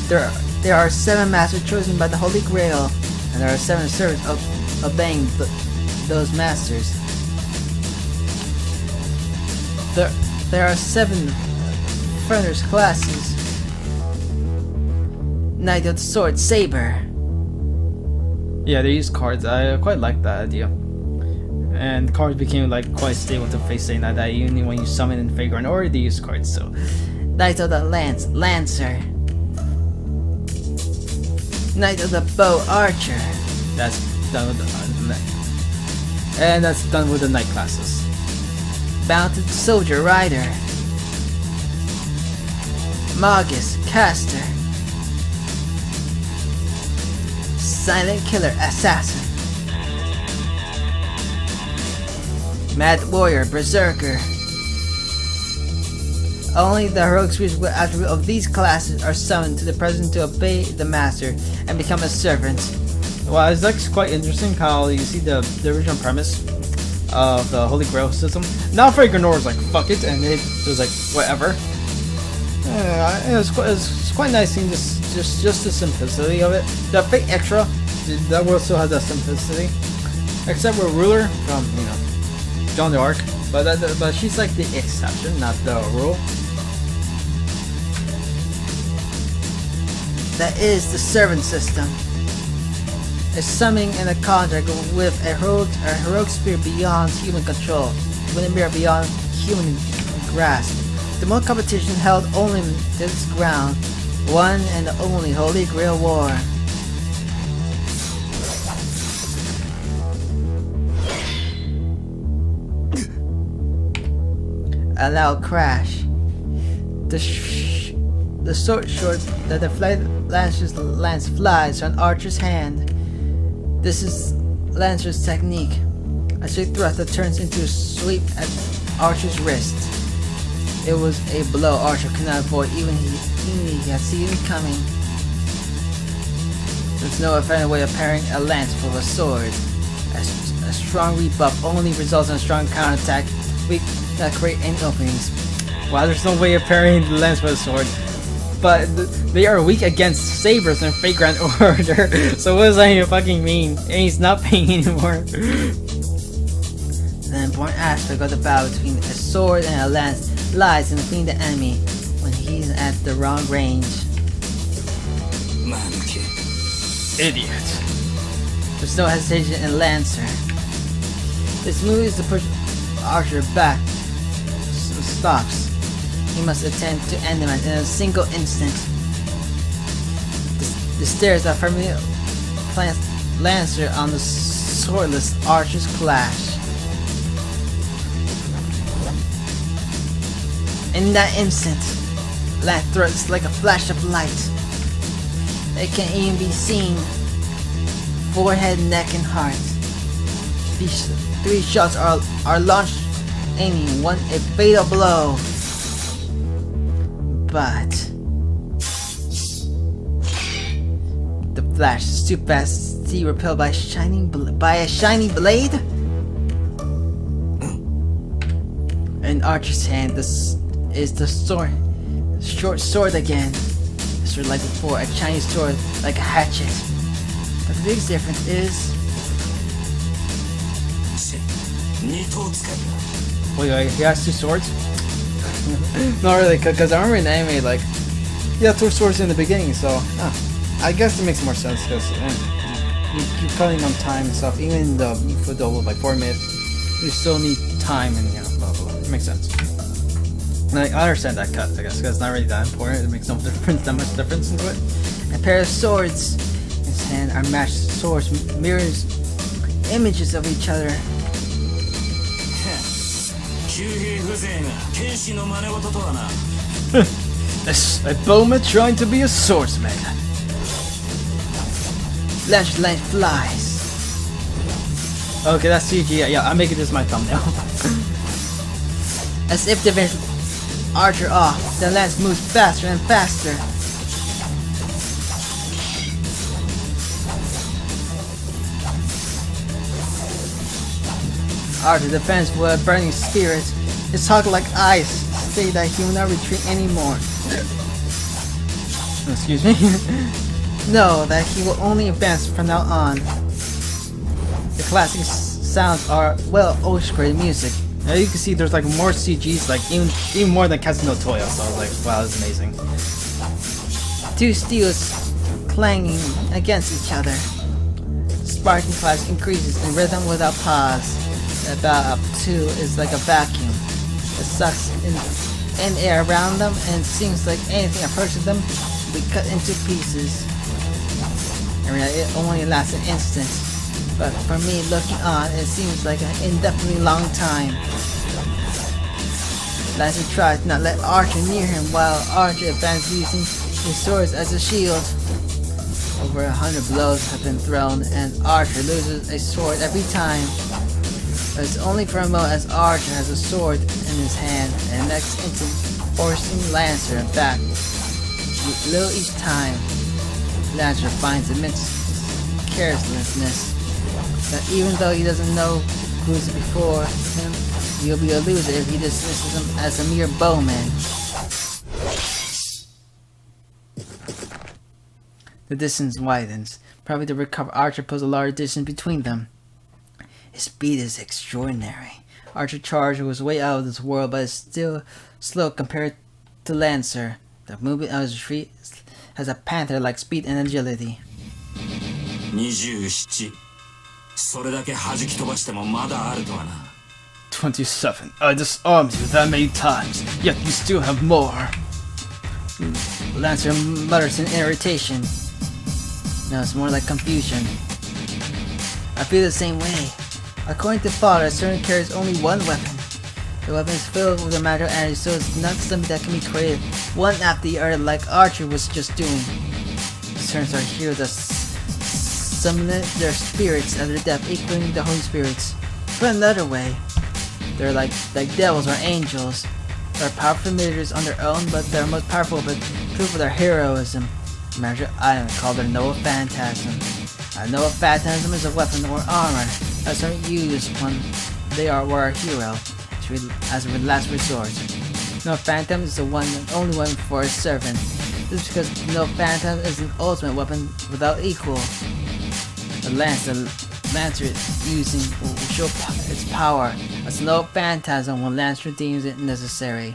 There are 7 masters chosen by the Holy Grail, and there are 7 servants obeying those masters. There are 7 furnished classes. Knight of the Sword, Saber. Yeah, they use cards. I quite like that idea. And cards became like quite stable to face saying that even when you summon in Vagrant or they use cards. So Knight of the Lance, Lancer. Knight of the Bow, Archer. that's done with and that's done with the knight classes. Mounted Soldier, Rider. Magus, Caster. Silent Killer, Assassin. Mad Warrior, Berserker. Only the heroic spirits with attribute of these classes are summoned to the present to obey the master and become a servant. Well, it's like quite interesting how you see the original premise of the Holy Grail system. Now Vagrant is like fuck it, and it was like whatever. It's quite nice seeing just the simplicity of it. The Fate Extra, that also has that simplicity, except for Ruler from Joan d'Arc, but she's like the exception, not the rule. That is the servant system. A summoning and a contract with a heroic spirit beyond human control, with a mirror beyond human grasp. The more competition held only to this ground, one and only Holy Grail War. A loud crash. The short that the flight lance flies from Archer's hand. This is Lancer's technique. A straight thrust that turns into a sweep at Archer's wrist. It was a blow Archer could not avoid, even he had seen it coming. There's no effective way of pairing a lance with a sword. A strong rebuff only results in a strong counterattack. We cannot create any openings. Wow, there's no way of parrying the lance with a sword. But they are weak against sabers and Vagrant Order. So what does that even fucking mean? And he's not paying anymore. The important aspect of the battle between a sword and a lance lies in defeating the enemy when he's at the wrong range. Idiot. There's no hesitation in Lancer. His move is to push Archer back. Stops. He must attempt to end him in a single instant. The stairs are firmly plant Lancer on the swordless Archer's clash. In that instant, Lance throws like a flash of light. It can even be seen. Forehead, neck, and heart. These 3 shots are launched, aiming a fatal blow. But the flash is too fast to see, repelled by a shiny blade. In Archer's hand, this is the short sword again. A sword like before, a Chinese sword like a hatchet. But the biggest difference is Wait, he has 2 swords? Not really, because I remember in anime, like, he had 2 swords in the beginning, so, I guess it makes more sense, because you're cutting on time and stuff, even though you put the like 4 minutes, you still need time and, blah, blah, blah. It makes sense. Like, I understand that cut, I guess, because it's not really that important, it makes no difference, that much difference into it. a pair of swords in his hand are matched swords, mirrors images of each other. A bowman trying to be a swordsman. Lance flies. Okay, that's CG. Yeah, I'm making this my thumbnail. As if to finish Archer off, the lance moves faster and faster. Archer defends with a burning spirit. His hawk like ice state that he will not retreat anymore. Excuse me. Know that he will only advance from now on. The classic sounds are well orchestrated music. Now you can see there's like more CGs, like even more than Casino Toya. So I was like, wow, this is amazing. Two steels clanging against each other. Sparking clash increases in rhythm without pause. The about up two is like a vacuum. It sucks in air around them and seems like anything approaching them will be cut into pieces. I mean, it only lasts an instant, but for me looking on, it seems like an indefinitely long time. Lancer tries to not let Archer near him while Archer advances using his swords as a shield. Over 100 blows have been thrown and Archer loses a sword every time. But it's only for a moment as Archer has a sword in his hand and next instant forcing Lancer back. Little each time, Lancer finds immense carelessness that even though he doesn't know who's before him, he'll be a loser if he dismisses him as a mere bowman. The distance widens. Probably to recover, Archer puts a large distance between them. His speed is extraordinary. Archer Charger was way out of this world, but is still slow compared to Lancer. The movement of his feet has a panther-like speed and agility. 27それだけ弾き飛ばしてもまだあるとはな。27. I disarmed you that many times, yet you still have more. Lancer mutters in irritation. No, it's more like confusion. I feel the same way. According to Father, a certain carries only one weapon. The weapon is filled with a magical energy, so it's not something that can be created one after the other like Archer was just doing. Cerns are heroes that summon their spirits out of the depth, equaling the Holy Spirits. Put another way, they're like devils or angels. They're powerful familiars on their own, but they're most powerful but proof of their heroism. A magic item called their Noah Phantasm. A Noah Phantasm is a weapon or armor that's used when they were a hero, as a last resort. Noah Phantasm is the one and only weapon for a servant. This is because Noah Phantasm is an ultimate weapon without equal. The lance the Lancer using will show its power as Noah Phantasm when Lancer deems it necessary.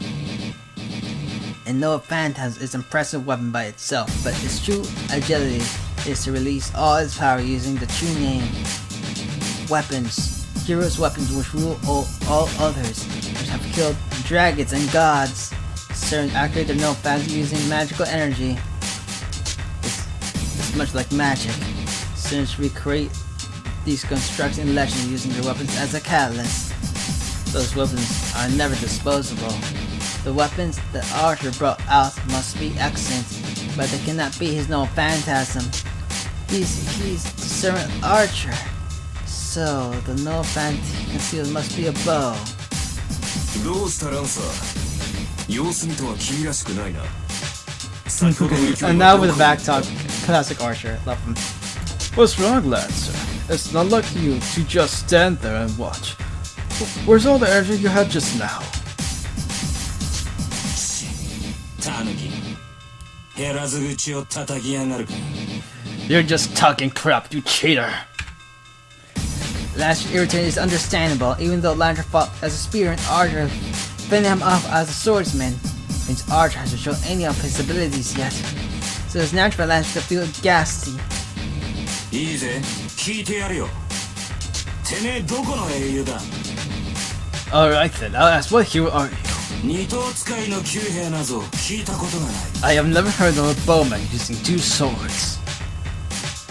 And Noah Phantasm is an impressive weapon by itself, but its true agility is to release all its power using the true name. Weapons. Heroes' weapons which rule all others, which have killed dragons and gods. Certain activate their Noah Phantasm using magical energy. It's much like magic. Since we create these constructs in legend using their weapons as a catalyst. Those weapons are never disposable. The weapons that Archer brought out must be excellent, but they cannot be his Noah Phantasm. He's the servant Archer. So, the Noah Phantasm concealed must be a bow. どうしたランサー様子見とは君らしくないな。先ほどの勢い And now with the back talk, classic Archer. Love him. What's wrong, Lancer? It's not like you to just stand there and watch. Where's all the energy you had just now? タヌキ減らず口を叩きやがるか。 You're just talking crap, you cheater. Lancer's irritation is understandable, even though Lancer fought as a spear and Archer fending him off as a swordsman, since Archer hasn't shown any of his abilities yet. So it's natural for Lancer to feel ghastly. いいぜ、聞いてやるよ。てめえどこの英雄だ。 Alright then, I'll ask, what hero are you? 二頭使いの騎兵なぞ聞いたことがない。 I have never heard of a bowman using two swords.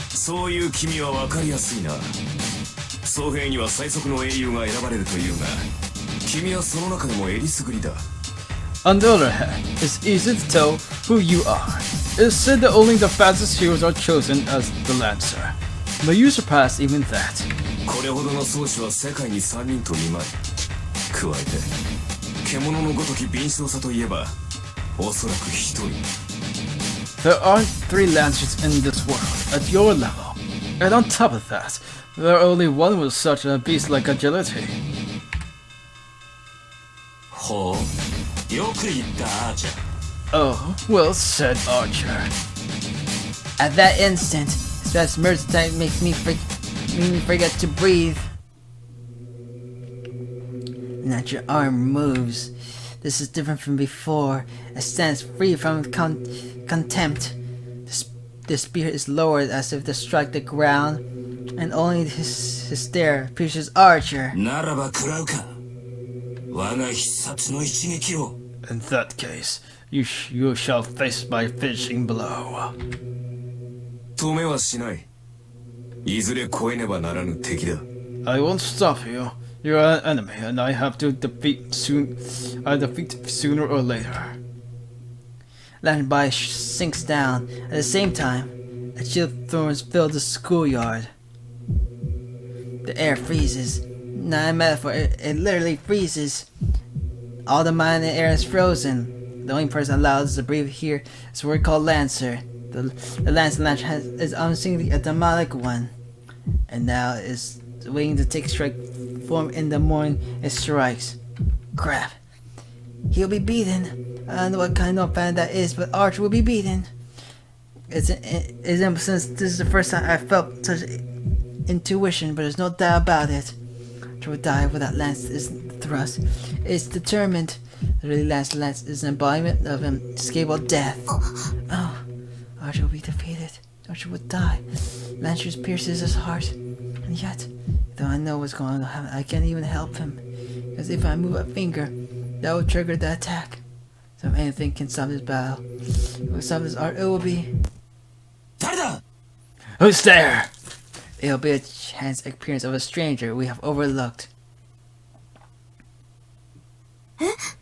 そういう君は分かりやすいな。僧兵には最速の英雄が選ばれるというが、君はその中でもえりすぐりだ。 On the other hand, it's easy to tell who you are. It's said that only the fastest heroes are chosen as the Lancer, but you surpass even that. これほどの宗師は世界に3人と2枚。加えて獣のごとき敏捷さといえばおそらく1人。 There aren't 3 lancers in this world at your level. And on top of that, there are only one with such a beast like agility. ほう、よく言ったアーチャー。 Oh, well said, Archer. At that instant, Stress mercy type makes me forget to breathe. Not your arm moves. This is different from before. It stands free from contempt. The spear is lowered as if to strike the ground, and only his stare pierces Archer. ならば食らうか。我が必殺の一撃を。 In that case, you shall face my finishing blow. 止めはしない。いずれ超えねばならぬ敵だ。 I won't stop you. You're an enemy, and I have to defeat sooner or later. Landby sinks down. At the same time, a chill of thorns fill the schoolyard. The air freezes. Not a metaphor, it literally freezes. All the mind in the air is frozen. The only person allowed to breathe here is a word called Lancer. The Lancer is unseenly a demonic one, and now is waiting to take strike form in the morning. It strikes. Crap. He'll be beaten. I don't know what kind of fan that is, but Archer will be beaten. Since this is the first time I felt such intuition, but there's no doubt about it. Archer will die without Lance's thrust. It's determined. The really Lance is an embodiment of inescapable death. Oh, Archer will be defeated. Archer will die. Lance pierces his heart, and yet, though I know what's going to happen, I can't even help him. Because if I move a finger, that will trigger the attack. So if anything can stop this battle, it will stop this art, it will be... 誰だ? Who's there? It'll be a chance appearance of a stranger we have overlooked.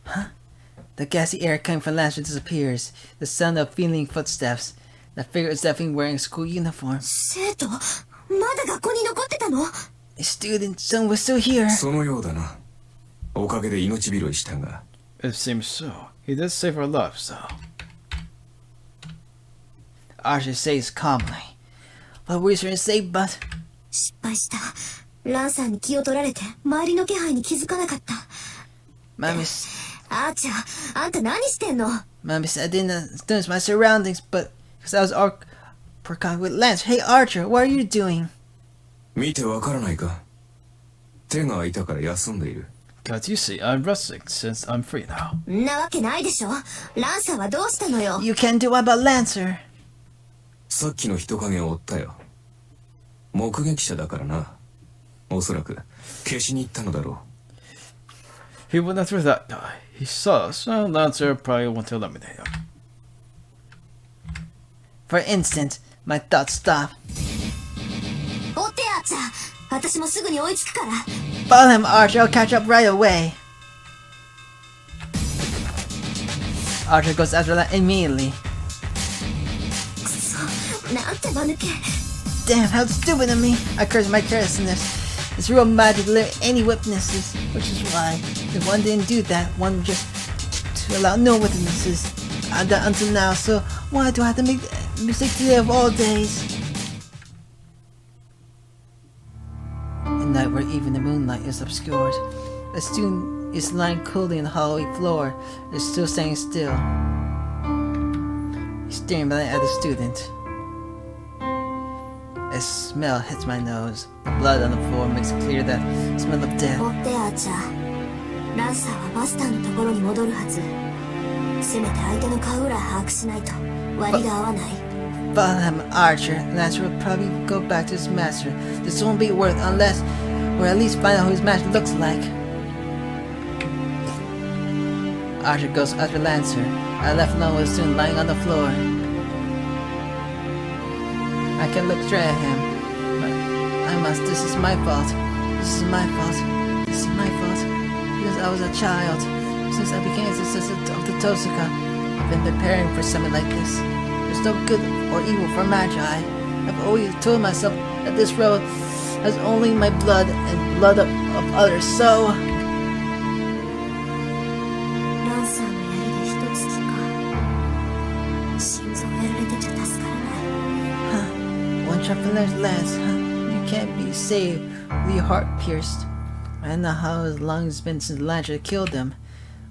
Huh? The gassy air coming from Lancer disappears. The sound of feeling footsteps. The figure is definitely wearing a school uniform. 生徒、まだ学校に残ってたの? A student, someone was still here. そのようだな。おかげで命拾いしたが。 It seems so. He did save our lives, though. Archer says calmly. What were you trying to say, but... 失敗した。ランサーに気を取られて、周りの気配に気づかなかった。Mommy, あーちゃん、あんた何してんの? Mommy said I didn't notice my surroundings, but because I was percon with Lance. Hey Archer, what are you doing? 見てわからないか。手が空いたから休んでいる。 Can't you see? I'm resting since I'm free now. んなわけないでしょ。ランサーはどうしたのよ? You can't do what about Lancer? さっきの人影を追ったよ。目撃者だからな。おそらく消しに行ったのだろう。 He went after that guy. He saw us, so Lancer probably want to eliminate him. For an instant, my thoughts stop. 追ってあーちゃん。私もすぐに追いつくから。 Follow him, Archer. I'll catch up right away. Archer goes after that immediately. くそ、なんて間抜け。 Damn, how stupid of me. I curse my carelessness. It's real mad to limit any witnesses, which is why if one didn't do that, one would just to allow no witnesses. I've done until now, so why do I have to make a mistake today of all days? At night, where even the moonlight is obscured, a student is lying coolly on the hallway floor. Is still standing still. He's staring back at the student. A smell hits my nose. The blood on the floor makes it clear that smell of death. 追ってあーちゃん。ランサーはマスターのところに戻るはず。せめて相手の顔ぐらい把握しないと割が合わない。 Follow him, Archer. Lancer will probably go back to his master. This won't be worth unless, or at least find out who his master looks like. Archer goes after Lancer. I left alone with the student lying on the floor. I can look straight at him, but I must. This is my fault. This is my fault. This is my fault. Because I was a child. Since I became a assistant of the Tosaka, I've been preparing for something like this. There's no good or evil for Magi. I've always told myself that this road has only my blood and blood of others, so... ランサーの槍で一突きか。心臓やられてちゃ助からない。Huh. One shot from that lance, huh? You can't be saved with your heart pierced. I don't know how long it's been since Lancer killed him.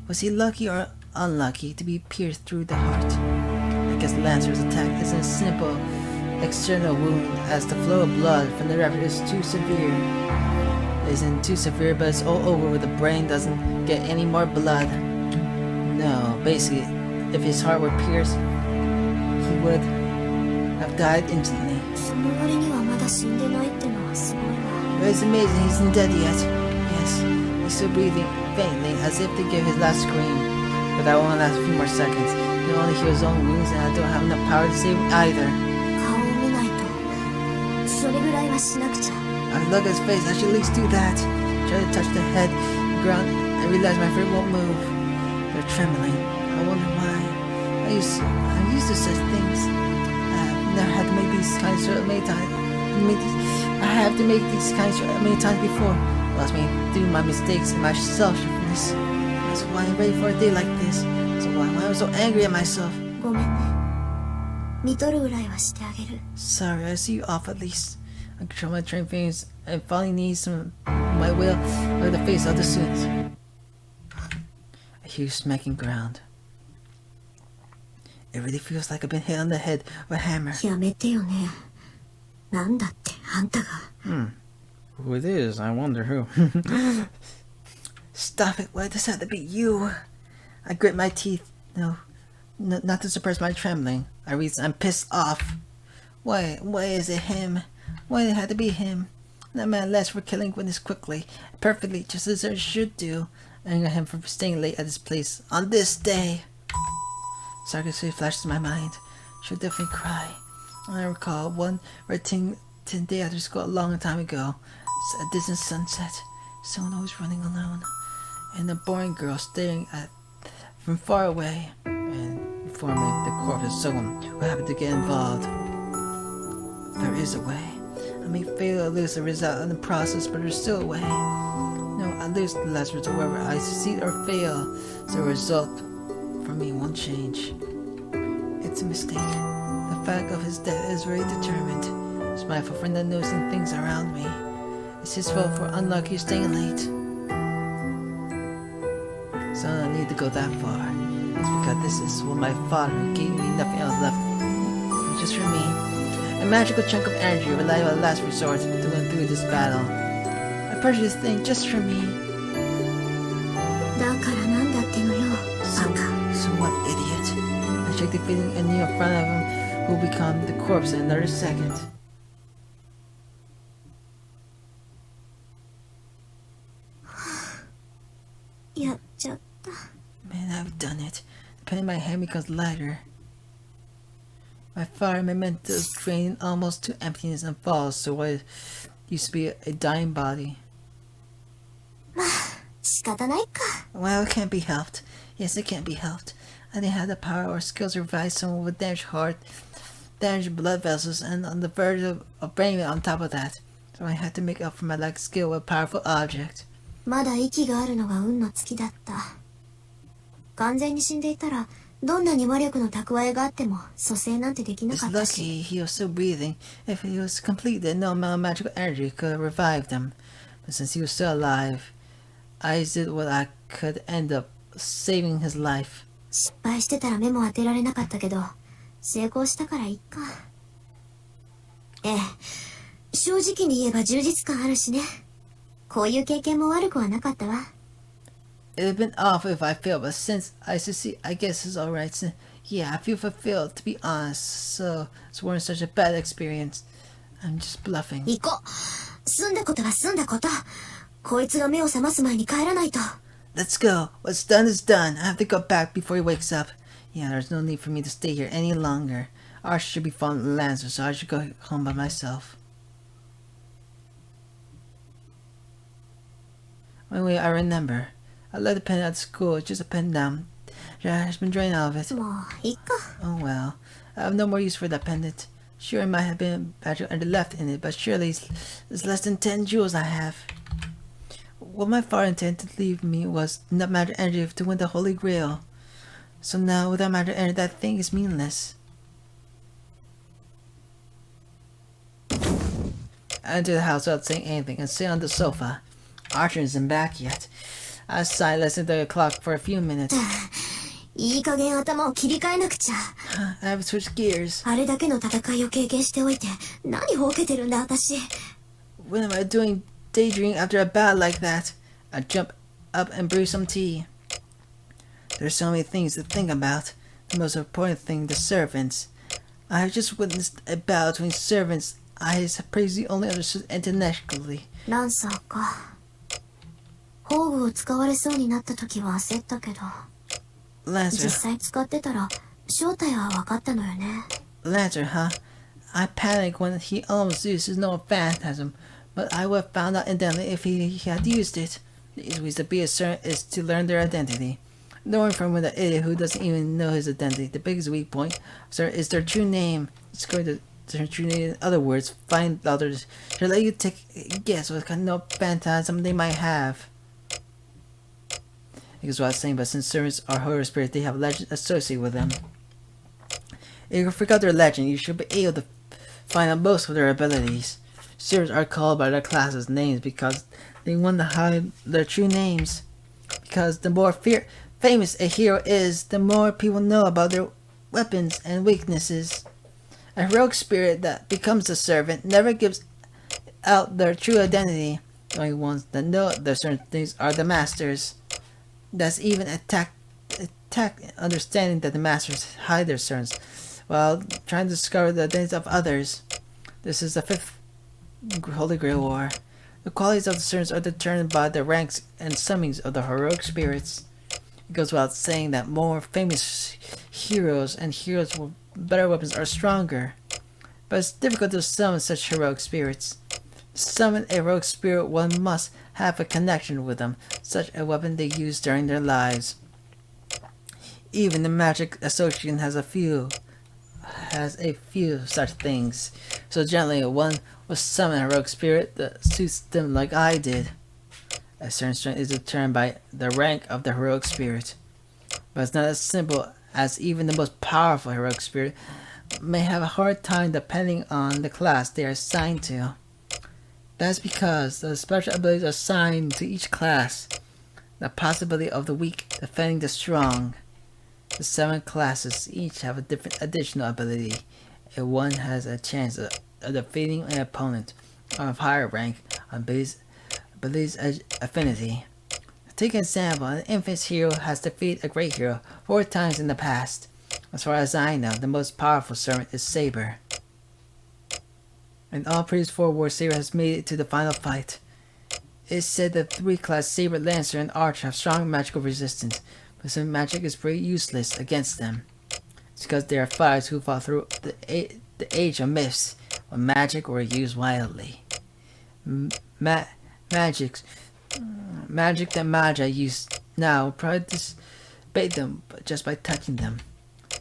Was he lucky or unlucky to be pierced through the heart? I guess Lancer's attack isn't a simple external wound, as the flow of blood from the rapier is too severe. It isn't too severe, but it's all over where the brain doesn't get any more blood. No, basically, if his heart were pierced, he would have died instantly. その割にはまだ死んでないってのはすごいわ。 But it's amazing he's not dead yet. Yes, he's still breathing faintly, as if to give his last scream. But that won't last a few more seconds. He'll only heal his own wounds, and I don't have enough power to save him either. 顔を見ないと。それぐらいはしなくちゃ。 I look at his face, I should at least do that. Try to touch the head, the ground, and realize my feet won't move. They're trembling. I wonder why. I'm used to such things. I've never had to make these kinds of many times. I have to make these kinds of many times before. It lost me through my mistakes and my selfishness. That's why I'm ready for a day like this. So why I'm so angry at myself. ごめんね。見とるぐらいはしてあげる。 Sorry, I see you off at least. I control my trained fingers and finally need some my will or the face of the students. I hear you smacking ground. It really feels like I've been hit on the head with a hammer. やめてよね。なんだってあんたが。Who it is? I wonder who. Stop it! Why does it have to be you? I grit my teeth. No, not to suppress my trembling. I'm pissed off. Why is it him? Why did it have to be him? That man left for killing witness quickly, perfectly, just as it should do. Anger him for staying late at his place on this day. Sarcasm flashes in my mind. She'll definitely cry. I recall one routine 10 day after school a long time ago. It's a distant sunset. Someone always running alone. And a boring girl staring at from far away. And informing the corpse of someone who happened to get involved. There is a way. I may fail or lose the result in the process, but there's still a way. No, I lose the last result whether I succeed or fail. So the result for me won't change. It's a mistake. The fact of his death is very determined. It's my fault for not noticing things around me. It's his fault for unlucky staying late. So I don't need to go that far. It's because this is what my father gave me nothing else left. Just for me. A magical chunk of energy reliable at last resort to win through this battle. I purchased this thing just for me. だからなんだってのよ。バカ。 So what, idiot? I shake the feeling and kneel in front of him who will become the corpse in another second. Man, I've done it. The pain in my hand becomes lighter. My fire memento is drained almost to emptiness and falls to what used to be a dying body. 仕方ないか。 Well, it can't be helped. Yes, it can't be helped. I didn't have the power or skills to revive someone with damaged heart, damaged blood vessels, and on the verge of brain on top of that. So I had to make up for my lack of skill with a powerful object. まだ息があるのが運の尽きだった。完全に死んでいたら、どんなに魔力の蓄えがあっても蘇生なんてできな It's かったし。 lucky he was still breathing. If he was complete, then no amount of magical energy could have revived him. But since he was still alive, I did what I could end up saving his life. 失敗してたら目も当てられなかったけど、成功したからいいか。ええ、正直に言えば充実感あるしね。こういう経験も悪くはなかったわ。It'd been awful if I failed, but since I succeed, I guess it's alright. So, yeah, I feel fulfilled, to be honest. So, it wasn't such a bad experience. I'm just bluffing. 行こう。済んだことは済んだこと。こいつが目を覚ます前に帰らないと。Let's go. What's done is done. I have to go back before he wakes up. Yeah, there's no need for me to stay here any longer. Ours should be following Lancer, so I should go home by myself. Wait, I remember. I left the pen at school. It's just a pen down. It's been drained out of it. もういいか。 Oh well. I have no more use for that pendant. Sure, it might have been magical energy left in it, but surely it's less than 10 joules I have. What my father intended to leave me was enough magic energy to win the Holy Grail. So now, without magic energy, that thing is meaningless. I entered the house without saying anything and sit on the sofa. Archer isn't back yet. I sighed, listening to the clock for a few minutes. いい加減頭を切り替えなくちゃ。I have switched gears. あれだけの戦いを経験しておいて、何ほうけてるんだ私。What am I doing daydreaming after a battle like that? I jump up and brew some tea. There's so many things to think about. The most important thing, the servants. I have just witnessed a battle between servants I previously only understood intellectually. ランサーか。宝具を使われそうになった時は焦ったけど、実 Lancer. 際使ってたら正体は分かったのよね。 Lancer, huh? I panicked when he almost used his known phantasm, but I would have found out instantly if he had used it. The easiest way to be a servant is to learn their identity. Knowing from the idiot who doesn't even know his identity, the biggest weak point, sir, is their true name. It's going to their true name. In other words, find others to let you take a guess what kind of phantasm they might have. It goes without saying, but since servants are Holy Spirit, they have legend associated with them. If you forgot their legend, you should be able to find out most of their abilities. Servants are called by their classes' names because they want to hide their true names. Because the more famous a hero is, the more people know about their weapons and weaknesses. A heroic spirit that becomes a servant never gives out their true identity. The only ones that know their certain things are the masters. That's even attack understanding that the masters hide their servants while trying to discover the identities of others. This is the 5th Holy Grail War. The qualities of the servants are determined by the ranks and summings of the heroic spirits. It goes without saying that more famous heroes and heroes with better weapons are stronger. But it's difficult to summon such heroic spirits. To summon a heroic spirit, one must have a connection with them, such a weapon they use during their lives. Even the Magic Association has a few such things. So generally, one will summon a heroic spirit that suits them like I did. A certain strength is determined by the rank of the heroic spirit. But it's not as simple as even the most powerful heroic spirit may have a hard time depending on the class they are assigned to. That's because the special abilities are assigned to each class. The possibility of the weak defending the strong. The 7 classes each have a different additional ability, and one has a chance of defeating an opponent of higher rank on abilities affinity. Take an example, an infant hero has defeated a great hero 4 times in the past. As far as I know, the most powerful servant is Saber. In all previous 4 wars, Saber has made it to the final fight. It is said that 3 class Saber, Lancer, and Archer have strong magical resistance, but some magic is pretty useless against them. It's because they are fighters who fought through the age of myths, when magic were used wildly. Magic that Magi use now probably debate them just by touching them.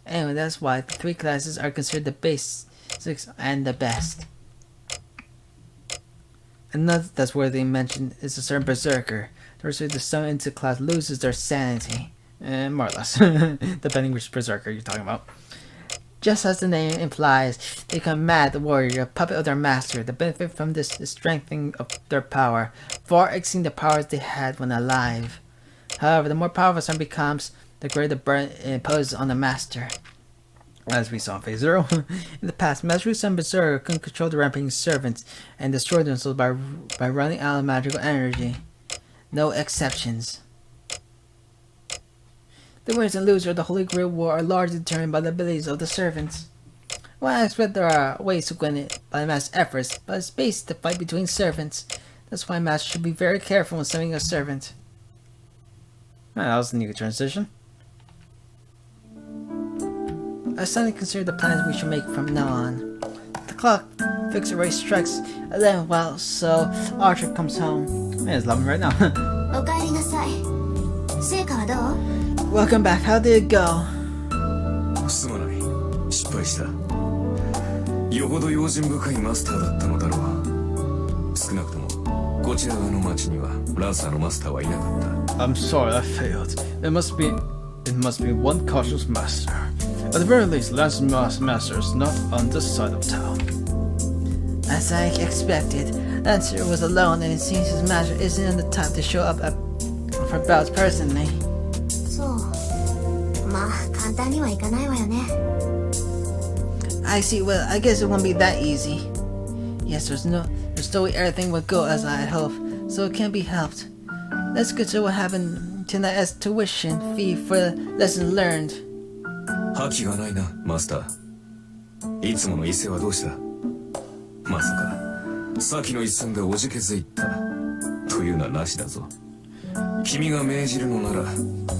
Anyway, that's why the 3 classes are considered the basics and the best. Another that's worthy of mention is a certain berserker. The person who summon into class loses their sanity. More or less, depending which berserker you're talking about. Just as the name implies, they become mad warrior, a puppet of their master. The benefit from this is strengthening of their power, far exceeding the powers they had when alive. However, the more powerful someone becomes, the greater the burden it imposes on the master. As we saw in Phase 0, in the past, Master who summoned Berserker couldn't control the rampaging servants and destroy themselves by running out of magical energy. No exceptions. The winners and losers of the Holy Grail War are largely determined by the abilities of the servants. Well, I expect there are ways to win it by Master's efforts, but it's based the fight between servants. That's why Master should be very careful when summoning a servant. Well, that was a new transition. I suddenly consider the plans we should make from now on. The clock fixed already strikes 11 while so Archer comes home. Man, it's 11 right now. おかえりなさい。成果はどう？ Welcome back. How did it go? すまない。失敗した。よほど用心深いマスターだったのだろう。少なくともこちら側の町にはランサーのマスターはいなかった。 I'm sorry, I failed. It must be one cautious master. At the very least, Lance's master is not on this side of town. As I expected, Lancer was alone and it seems his master isn't in the type to show up for bouts personally. そう。まあ簡単にはいかないわよね。I see, well, I guess it won't be that easy. Yes, there's no way everything would go as I had hoped, so it can't be helped. Let's consider what happened tonight as tuition fee for the lesson learned. 覇気がないな、マスター。いつもの威勢はどうした？まさか先の一戦でおじけづいたというのはなしだぞ。君が命じるのなら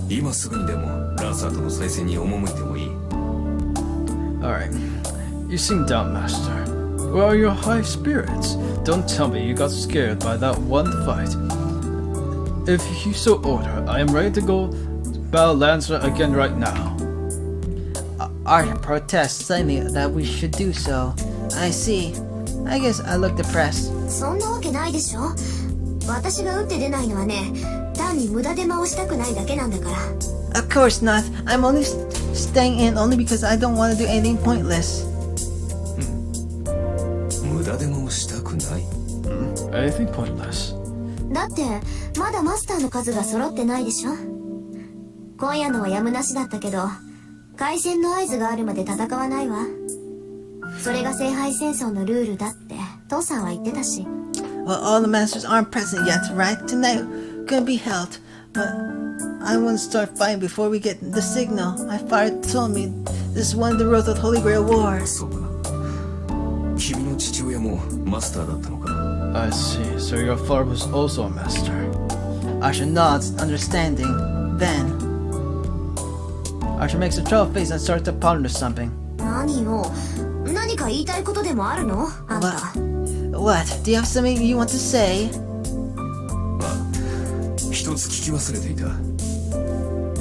今すぐにでもランサーとの再戦に赴いてもいい。 Alright, you seem down, master. Where are your high spirits? Don't tell me you got scared by that one fight. If you so order, I am ready to go battle Lancer again right now. Arch protests slightly that we should do so. I see. I guess I look depressed. そんなわけないでしょ。私が打って出ないのはね、単に無駄手間をしたくないだけなんだから。Of course not. I'm only staying in only because I don't want to do anything pointless. 無駄手間をしたくない。Anything pointless? だってまだマスターの数が揃ってないでしょ。今夜のはやむなしだったけど、開戦の合図があるまで戦わないわ。それが聖杯戦争のルールだって父さんは言ってたし。Well, all the masters aren't present yet, right? Tonight couldn't be held, but I want to start fighting before we get the signal. My father told me this is one of the rules of the Holy Grail War. そうか。君の父親もマスターだったのか。 I see, so your father was also a master. Archer nods, understanding. Then Archer makes a troubled face and starts to ponder something. 何よ。何か言いたいことでもあるの？あんた。What? Do you have something you want to say? 一つ聞き忘れていた。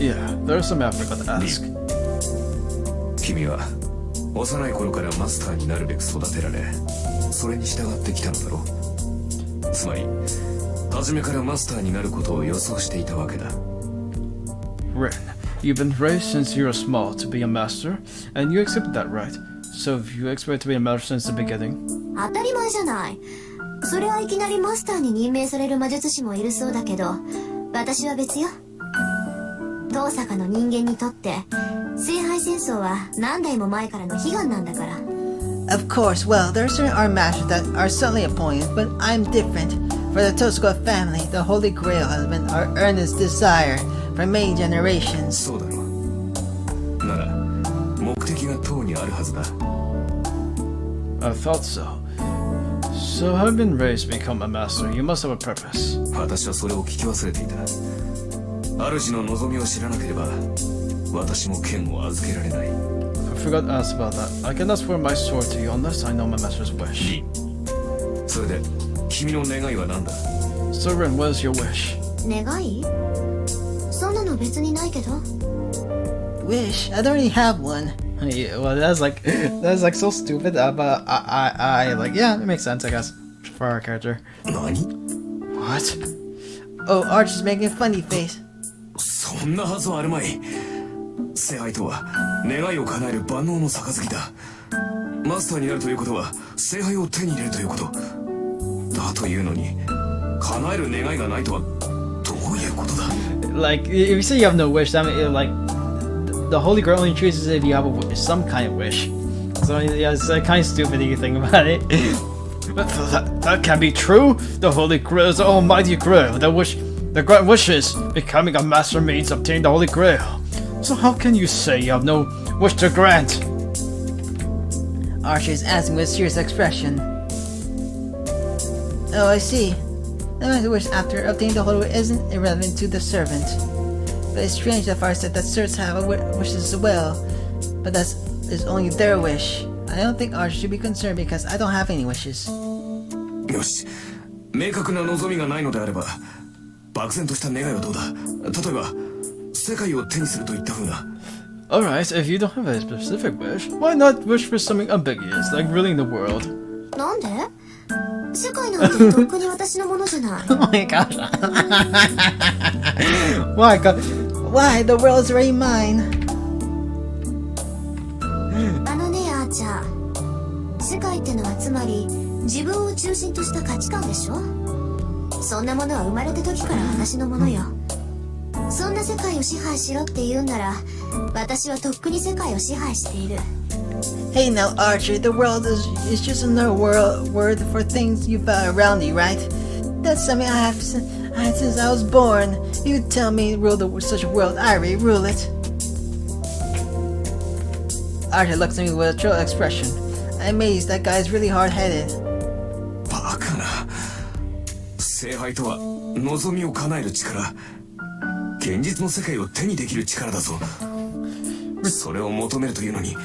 Yeah, there's something I forgot to ask. 君は幼い頃からマスターになるべく育てられ、それに従ってきたのだろう。つまり初めからマスターになることを予想していたわけだ。 Ren, you've been raised since you were small to be a master, and you accepted that right. So you expect to be a master since the beginning? 当たり前じゃない。それはいきなりマスターに任命される魔術師もいるそうだけど、私は別よ。遠坂の人間にとって聖杯戦争は何代も前からの悲願なんだから。 Of course, well, there are certain art masters that are certainly appointed, but I'm different. For the Tosuko family, the Holy Grail has been our earnest desire for many generations. そうだろう。なら目的が党にあるはずだ。 I thought so. So having been raised to become a master, you must have a purpose. 私はそれを聞き忘れていた。主の望みを知らなければ私も剣を預けられない。 I forgot to ask about that. I cannot swear my sword to you unless I know my master's wish. いい。それで君の願いは何だ？ So Ren, what is your wish? 願い？そんなの別にないけど。Wish? I don't really have one. Yeah, well, that's like so stupid. But I like, yeah, it makes sense, I guess, for our character. 何？ What? Oh, Arch is making a funny face. そんなはずはあるまい。聖杯とは願いを叶える万能の杯だ。マスターになるということは聖杯を手に入れるということ。だというのに叶える願いがないとはどういうことだ？ Like, if you say you have no wish, I mean, like, the Holy Grail only chooses if you have some kind of wish. So yeah, it's kind of stupid if you think about it. But that can't be true. The Holy Grail is the Almighty Grail. The great wishes. Becoming a master means obtaining the Holy Grail. So how can you say you have no wish to grant? Archer is asking with a serious expression. Oh, I see. The man's wish after obtaining the Holy Grail isn't irrelevant to the servant. But it's strange that Far said that servants have wishes as well. But that is only their wish. I don't think Archer should be concerned because I don't have any wishes. よし、明確な望みがないのであれば漠然とした願いはどうだ。例えば世界を手にするといった風な。Alright, if you don't have a specific wish, why not wish for something ambiguous, like ruling the world? なんで？世界なんてとっくに私のものじゃない。Oh my gosh. Why God? Why? The world's already mine. あのね、あーちゃん。世界ってのはつまり自分を中心とした価値観でしょ？そんなものは生まれた時から私のものよ。そんな世界を支配しろって言うんなら、私はとっくに世界を支配している。Hey now, Archer, the world is just another word for things you found around you, right? That's something I have had since I was born. You tell me rule such a world, I already rule it. Archer looks at me with a troll expression. I'm amazed, that guy's really hard-headed. バカな。聖杯とは望みを叶える力。現実の世界を手にできる力だぞ。それを求めるというのに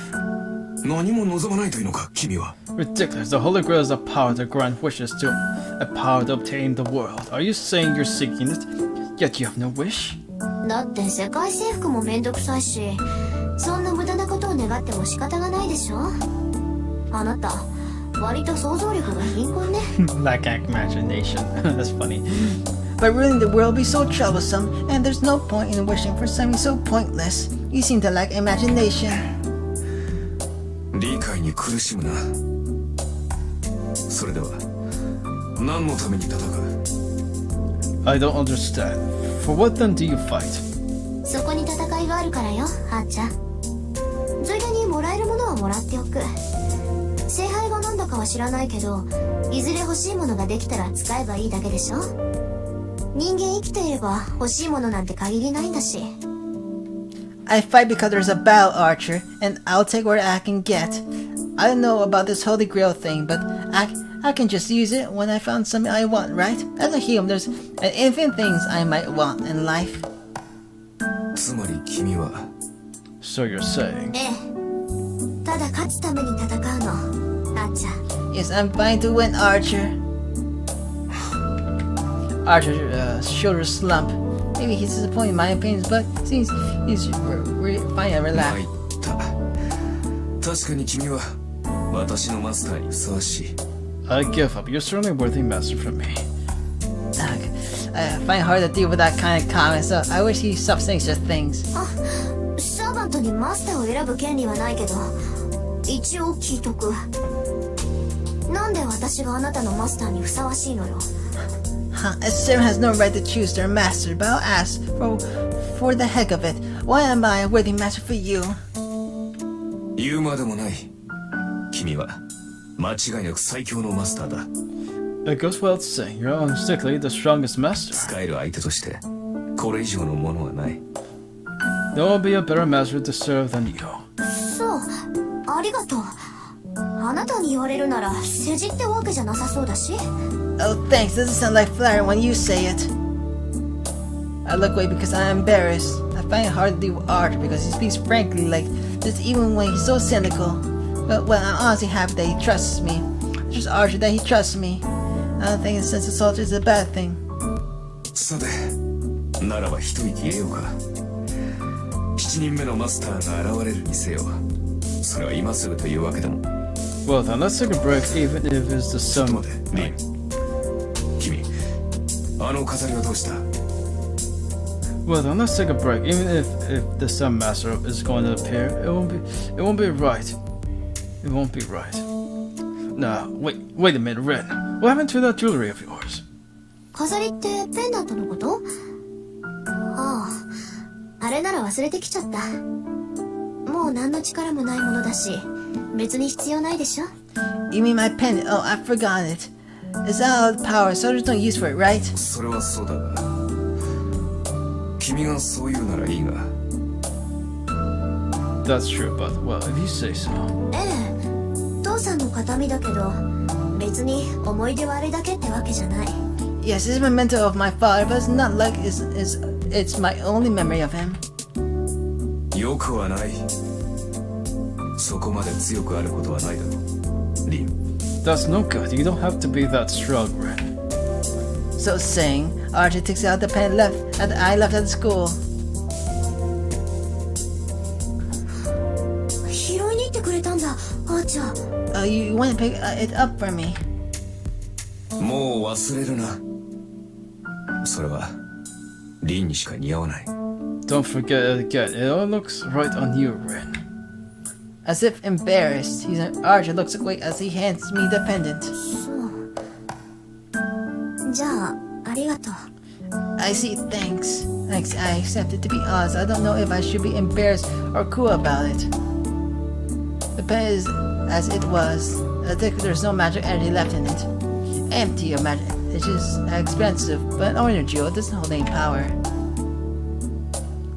何も望まないというのか、君は。 Ridiculous. The Holy Grail is a power to grant wishes to a power to obtain the world. Are you saying you're seeking it, yet you have no wish? だって世界征服もめんどくさいし、そんな無駄なことを願っても仕方がないでしょ。あなた、割と想像力が貧困ね。Lack imagination. That's funny. But ruling the world be so troublesome, and there's no point in wishing for something so pointless. You seem to lack imagination. 理解に苦しむな。それでは何のために戦う？ I don't understand. For what then do you fight? そこに戦いがあるからよ、はーちゃん。ついでにもらえるものはもらっておく。聖杯がなんだかは知らないけど、いずれ欲しいものができたら使えばいいだけでしょ。人間生きていれば欲しいものなんて限りないんだし。I fight because there's a battle, Archer, and I'll take what I can get. I don't know about this Holy Grail thing, but I can just use it when I found something I want, right? As a human, there's an infinite things I might want in life. つまり君は So you're saying. ええ。ただ勝つために戦うの、あっちゃん。 Yes, I'm fine to win, Archer. Archer's shoulders slump. Maybe he's disappointed in my opinions, but seems he's fine and 参 relaxed. った。確かに君は私のマスターにふさわしい。 I give up. You're certainly a worthy master for me. Ugh, I find it hard to deal with that kind of comment, so I wish he stopped saying such things. あ、サーバントにマスターを選ぶ権利はないけど、一応聞いとく。なんで私があなたのマスターにふさわしいのよ。Huh, a servant has no right to choose their master, but I'll ask for the heck of it. Why am I a worthy master for you? 言うまでもない。君は間違いなく最強のマスターだ。It goes without saying, you're unmistakably the strongest master. 使える相手としてこれ以上のものはない。 There will be a better master to serve than you. そう、ありがとう。あなたに言われるなら世辞ってわけじゃなさそうだし。Oh, thanks. Doesn't sound like flattering when you say it. I look away because I'm embarrassed. I find it hard to deal with Archer because he speaks frankly like this even when he's so cynical. But well, I'm honestly happy that he trusts me. It's just Archer that he trusts me. I don't think his sense of soldier is a bad thing. さて、ならば一息入れようか。7人目のマスターが現れるにせよ。それは今すぐというわけでも。Well then, let's take a break even if it's the ちょっと sun. 待て、リン。君、あの飾りはどうした？ Well then, let's take a break even if the sun master is going to appear. It won't be right. It won't be right. Nah, wait a minute, Ren. What happened to that jewelry of yours? 飾りってペンダントのこと？ああ、あれなら忘れてきちゃった。もう何の力もないものだし、別に必要ないでしょ。 You mean my pendant? Oh, I forgot it. It's out of power. Soldiers don't use for it, right? それはそうだが、君がそう言うならいいが。That's true, but well, if you say so. ええ、父さんの形見だけど、別に思い出はあれだけってわけじゃない。Yes, it's a memento of my father, but it's not like it's my only memory of him. よくはない。そこまで強くあることはないだろう、リン。That's no good. You don't have to be that strong, Ren. So saying, Archer takes out the pen I left at the school. にってくれたんだ、あーちゃん。You want to pick it up for me? もう忘れるな。それはリンにしか似合わない。 Don't forget it again. It all looks right on you, Ren. As if embarrassed, Archer looks away as he hands me the pendant. そう。じゃあ、ありがとう。I see, thanks. Thanks, I accept it. To be honest, I don't know if I should be embarrassed or cool about it. The pen is as it was. There's no magic energy left in it. Empty of magic. It's just expensive, but an ordinary jewel doesn't hold any power.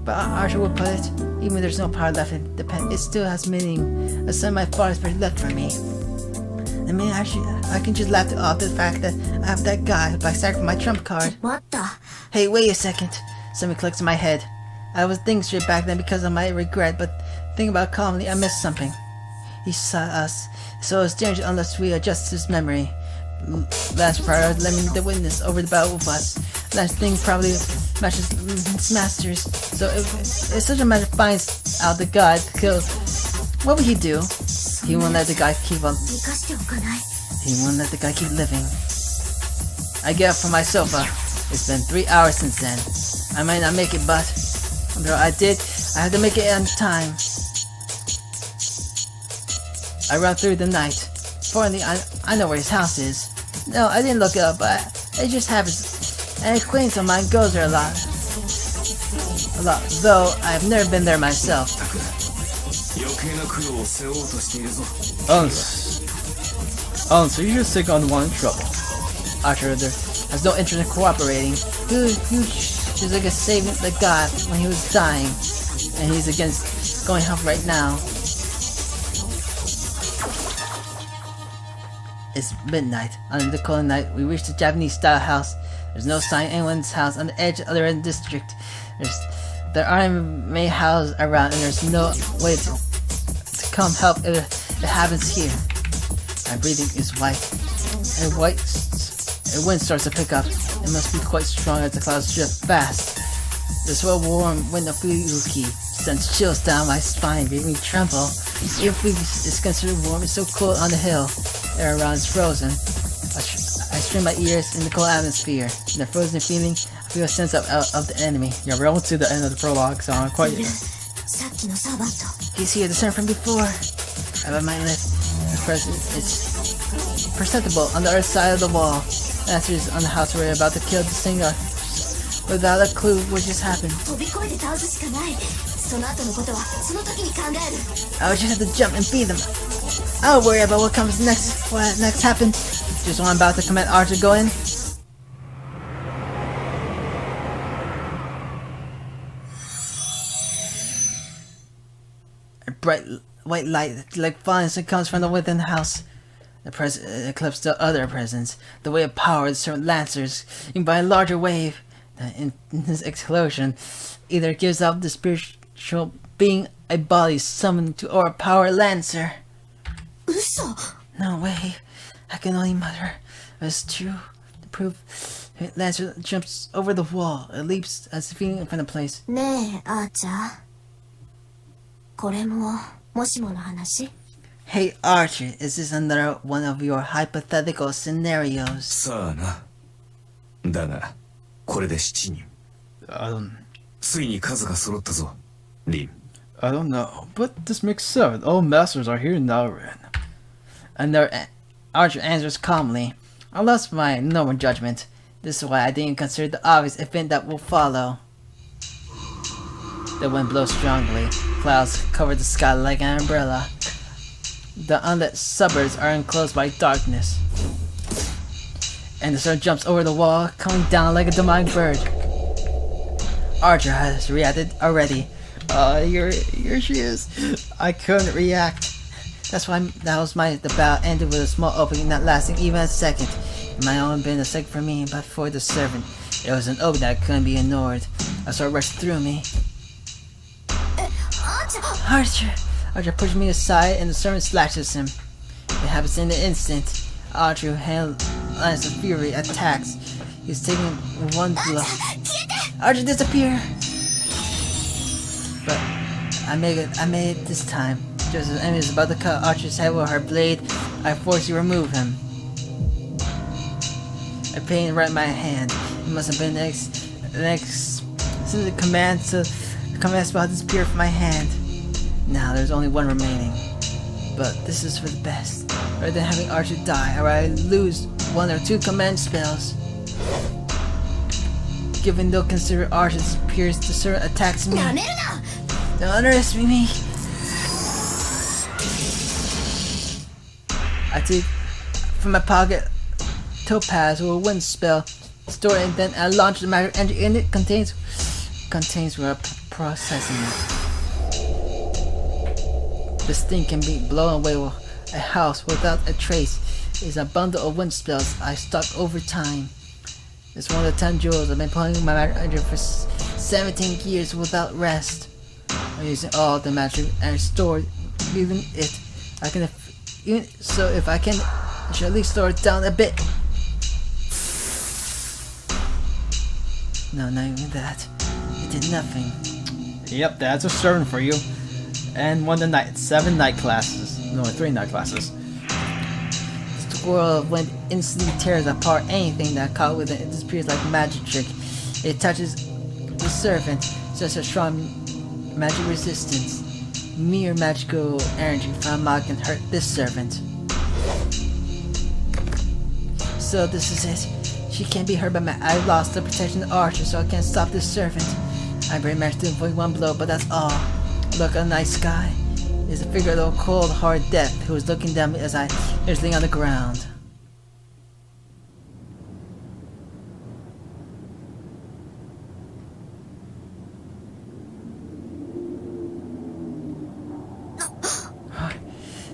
But Archer would put it, even if there's no power left in the pen, it still has meaning. As some of my father's spirit left for me. I mean, I can just laugh it off the fact that I have that guy by sacrificing my trump card. 待った。 Hey, wait a second. Something clicks in my head. I was thinking straight back then because of my regret, but thinking about it calmly, I missed something. He saw us, so it's dangerous unless we adjust his memory. Last part, let me the witness over the battle with us. Last thing probably matches his masters. So if such a matter finds out the god kills, what would he do? He won't let the guy keep on. 生かしておかない。 He won't let the guy keep living. I get up from my sofa. It's been 3 hours since then. I might not make it, but though I did, I had to make it on time. I run through the night. Fortunately, I know where his house is. No, I didn't look it up, but it just happens. An acquaintance of mine goes there a lot. Though I've never been there myself. So you just take on one in trouble. Archer has no interest in cooperating. He was against saving the god when he was dying, and he's against going help right now. It's midnight. On the cold night, we reach the Japanese-style house. There's no sign of anyone's house on the edge of the red district. There aren't many houses around, and there's no way to come help if it happens here. My breathing is white, and a wind starts to pick up. It must be quite strong as the clouds drift fast. The swell warm wind of Fuki sends chills down my spine, making me tremble. Even Fuki is considered warm, it's so cold on the hill. The air around is frozen. I strain my ears in the cold atmosphere. In the frozen feeling, I feel a sense of the enemy. Yeah, we're almost to the end of the prologue, so I'm quite... さっきのサーバント。 He's here, the same from before. I bite my lip. The presence is perceptible on the other side of the wall. Answers on the house we're about to kill the singer. Without a clue what just happened. 飛び越えて倒すしかない。その後のことはその時に考える。 I would just have to jump and beat them. I'll worry about what comes next. What next happens? Just when I'm about to command Archer go in. A bright white light like violence comes from the within the house. The eclipses the other presence. The wave of power is served lancers, even by a larger wave. In this explosion, either gives out the spiritual being a body summoned to overpower a lancer. 嘘。 No way. I can only mutter. It's true. To prove, Lancer jumps over the wall. It leaps as if being from the place. ねえ、あーちゃん。これも、もしもの話？ Hey Archer, is this another one of your hypothetical scenarios? さあな。だが、これで7人。ついに数が揃ったぞ、リン。I don't know, but this makes 7. All masters are here now, Ren. Another Archer answers calmly. I lost my normal judgment. This is why I didn't consider the obvious event that will follow. The wind blows strongly. Clouds cover the sky like an umbrella. The unlit suburbs are enclosed by darkness. And the sun jumps over the wall, coming down like a demonic bird. Archer has reacted already. Here she is. I couldn't react. That's why the battle ended with a small opening not lasting even a second. It might only have been a second for me, but for the servant, it was an opening that couldn't be ignored. A sword rushed through me. Archer pushes me aside and the servant slashes him. It happens in an instant. Archer lands a fury, attacks. He's taking one blow. Archer disappear! But I made it this time. Just as Amy is about to cut Archer's head with her blade, I forcibly remove him. A pain right in my hand. It must have been the next since the command spell disappeared from my hand. Now there's only one remaining. But this is for the best. Rather than having Archer die, or I lose one or two command spells. Given they'll consider Archer disappears to certain attacks me. Don't underestimate me. I take from my pocket Topaz or a wind spell, store it, and then I launch the magic energy in it. Contains where I'm processing it. This thing can be blown away with a house without a trace. It's a bundle of wind spells I stocked over time. It's one of the 10 jewels I've been pulling my magic energy for 17 years without rest. I'm using all the magic and stored, even it. Even so, if I can, I should at least slow it down a bit. No, not even that. It did nothing. Yep, that's a servant for you. And 7 night classes. No, 3 night classes. This whirl of wind instantly tears apart anything that caught with it. It disappears like a magic trick. It touches the servant, such a strong magic resistance. Mere magical energy from Mog can hurt this servant. So this is it. She can't be hurt by I lost the protection of Archer, so I can't stop this servant. I barely managed to avoid one blow, but that's all. Look, a night sky. There's a figure of cold, hard death who was looking down as I was laying on the ground.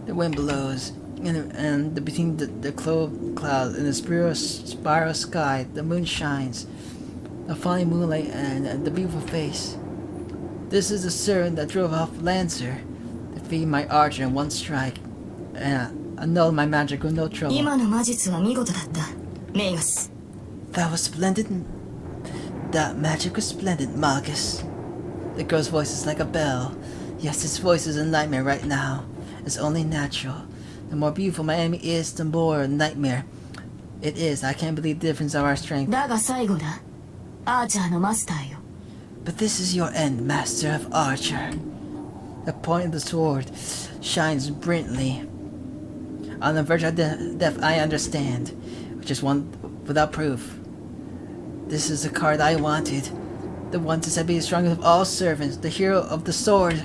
The wind blows, and between the clouds and the spiral sky, the moon shines. The falling moonlight and the beautiful face. This is the servant that drove off Lancer, defeated my Archer in one strike, and annulled my magic with no trouble. That was splendid. That magic was splendid, Magus. The girl's voice is like a bell. Yes, his voice is a nightmare right now. It's only natural. The more beautiful my enemy is, the more nightmare it is. I can't believe the difference of our strength. But this is your end, Master of Archer. The point of the sword shines brilliantly. On the verge of death, I understand, which is one without proof. This is the card I wanted. The one to set me the strongest of all servants, the hero of the sword.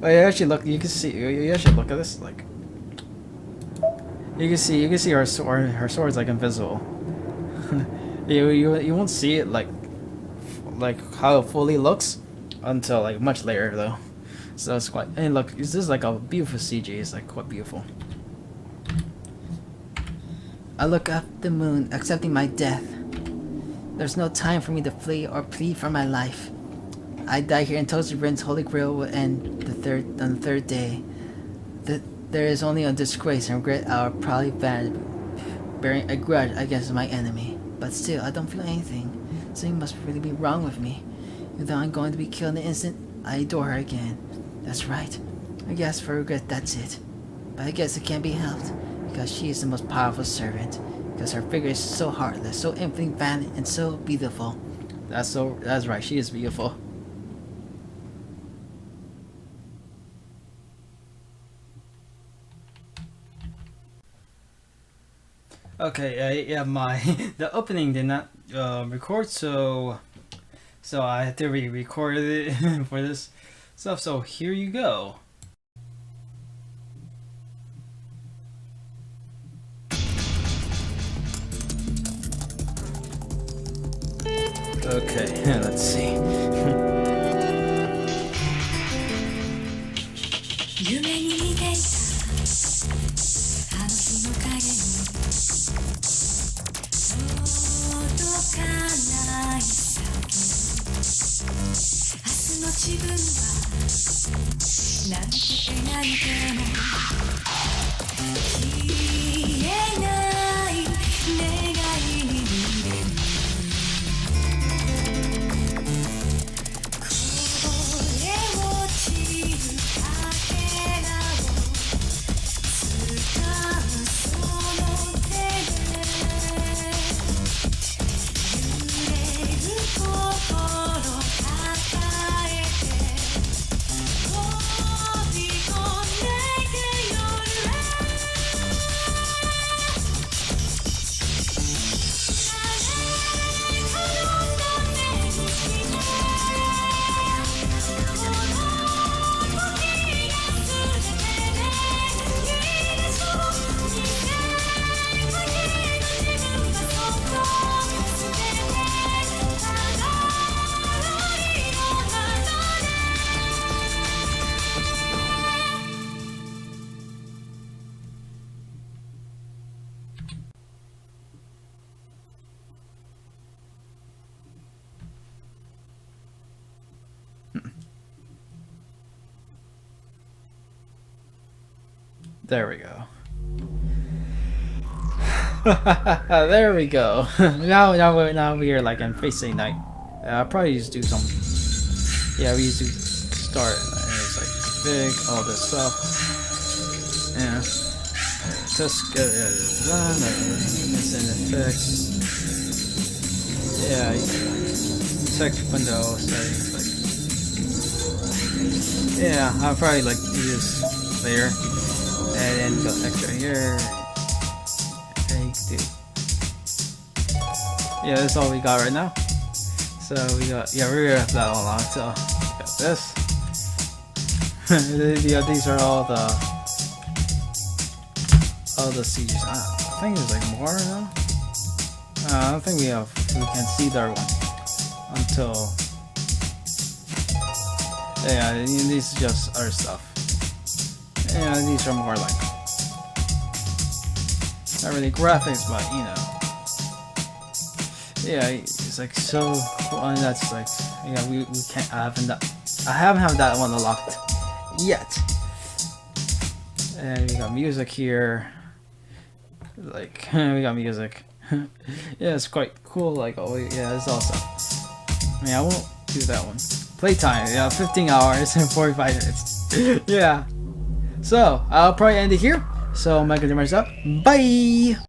But you actually look. You can see. You actually look at this. Like you can see her sword. Her sword's like invisible. you won't see it like how it fully looks until like much later though. So it's quite. And look, this is like a beautiful CG. It's like quite beautiful. I look up the moon, accepting my death. There's no time for me to flee or plead for my life. I die here in Toasted Bryn's Holy Grail will end on the third day. There is only a disgrace and regret our probably bearing a grudge against my enemy. But still, I don't feel anything. Something must really be wrong with me. Even though I'm going to be killed in an instant, I adore her again. That's right. I guess for regret, that's it. But I guess it can't be helped, because she is the most powerful servant. Because her figure is so heartless, so infinitely valiant, and so beautiful. That's right. She is beautiful. Okay, yeah, the opening did not record, so I had to re-record it for this stuff. So here you go. Okay, let's see. 夢に見ていたあの日の影に届かない先明日の自分はなんて描いても消えない願いに見れる There we go. There we go. now we're like in facing night. I'll probably just do some. Yeah, we used to start and it's like big, all this stuff. Yeah. Just get it done. It's in the fix. Yeah. Check window settings. Like. Yeah, I'll probably like do this later, and then go extra here. Yeah, that's all we got right now. So we got, yeah, we're gonna have that all on. So we got this. Yeah, these are all the seizures. I think there's like more now. I don't think we can see the other one until. Yeah, these is just other stuff. Yeah, these are more like not really graphics, but you know. Yeah, it's like so cool, and that's like, yeah, we can't, I haven't had that one unlocked yet. And we got music here, like, we got music. Yeah, it's quite cool, like, oh yeah, it's awesome. I mean, I won't do that one. Playtime, yeah, 15 hours and 45 minutes. Yeah. So, I'll probably end it here. So, Michael Demers up. Bye!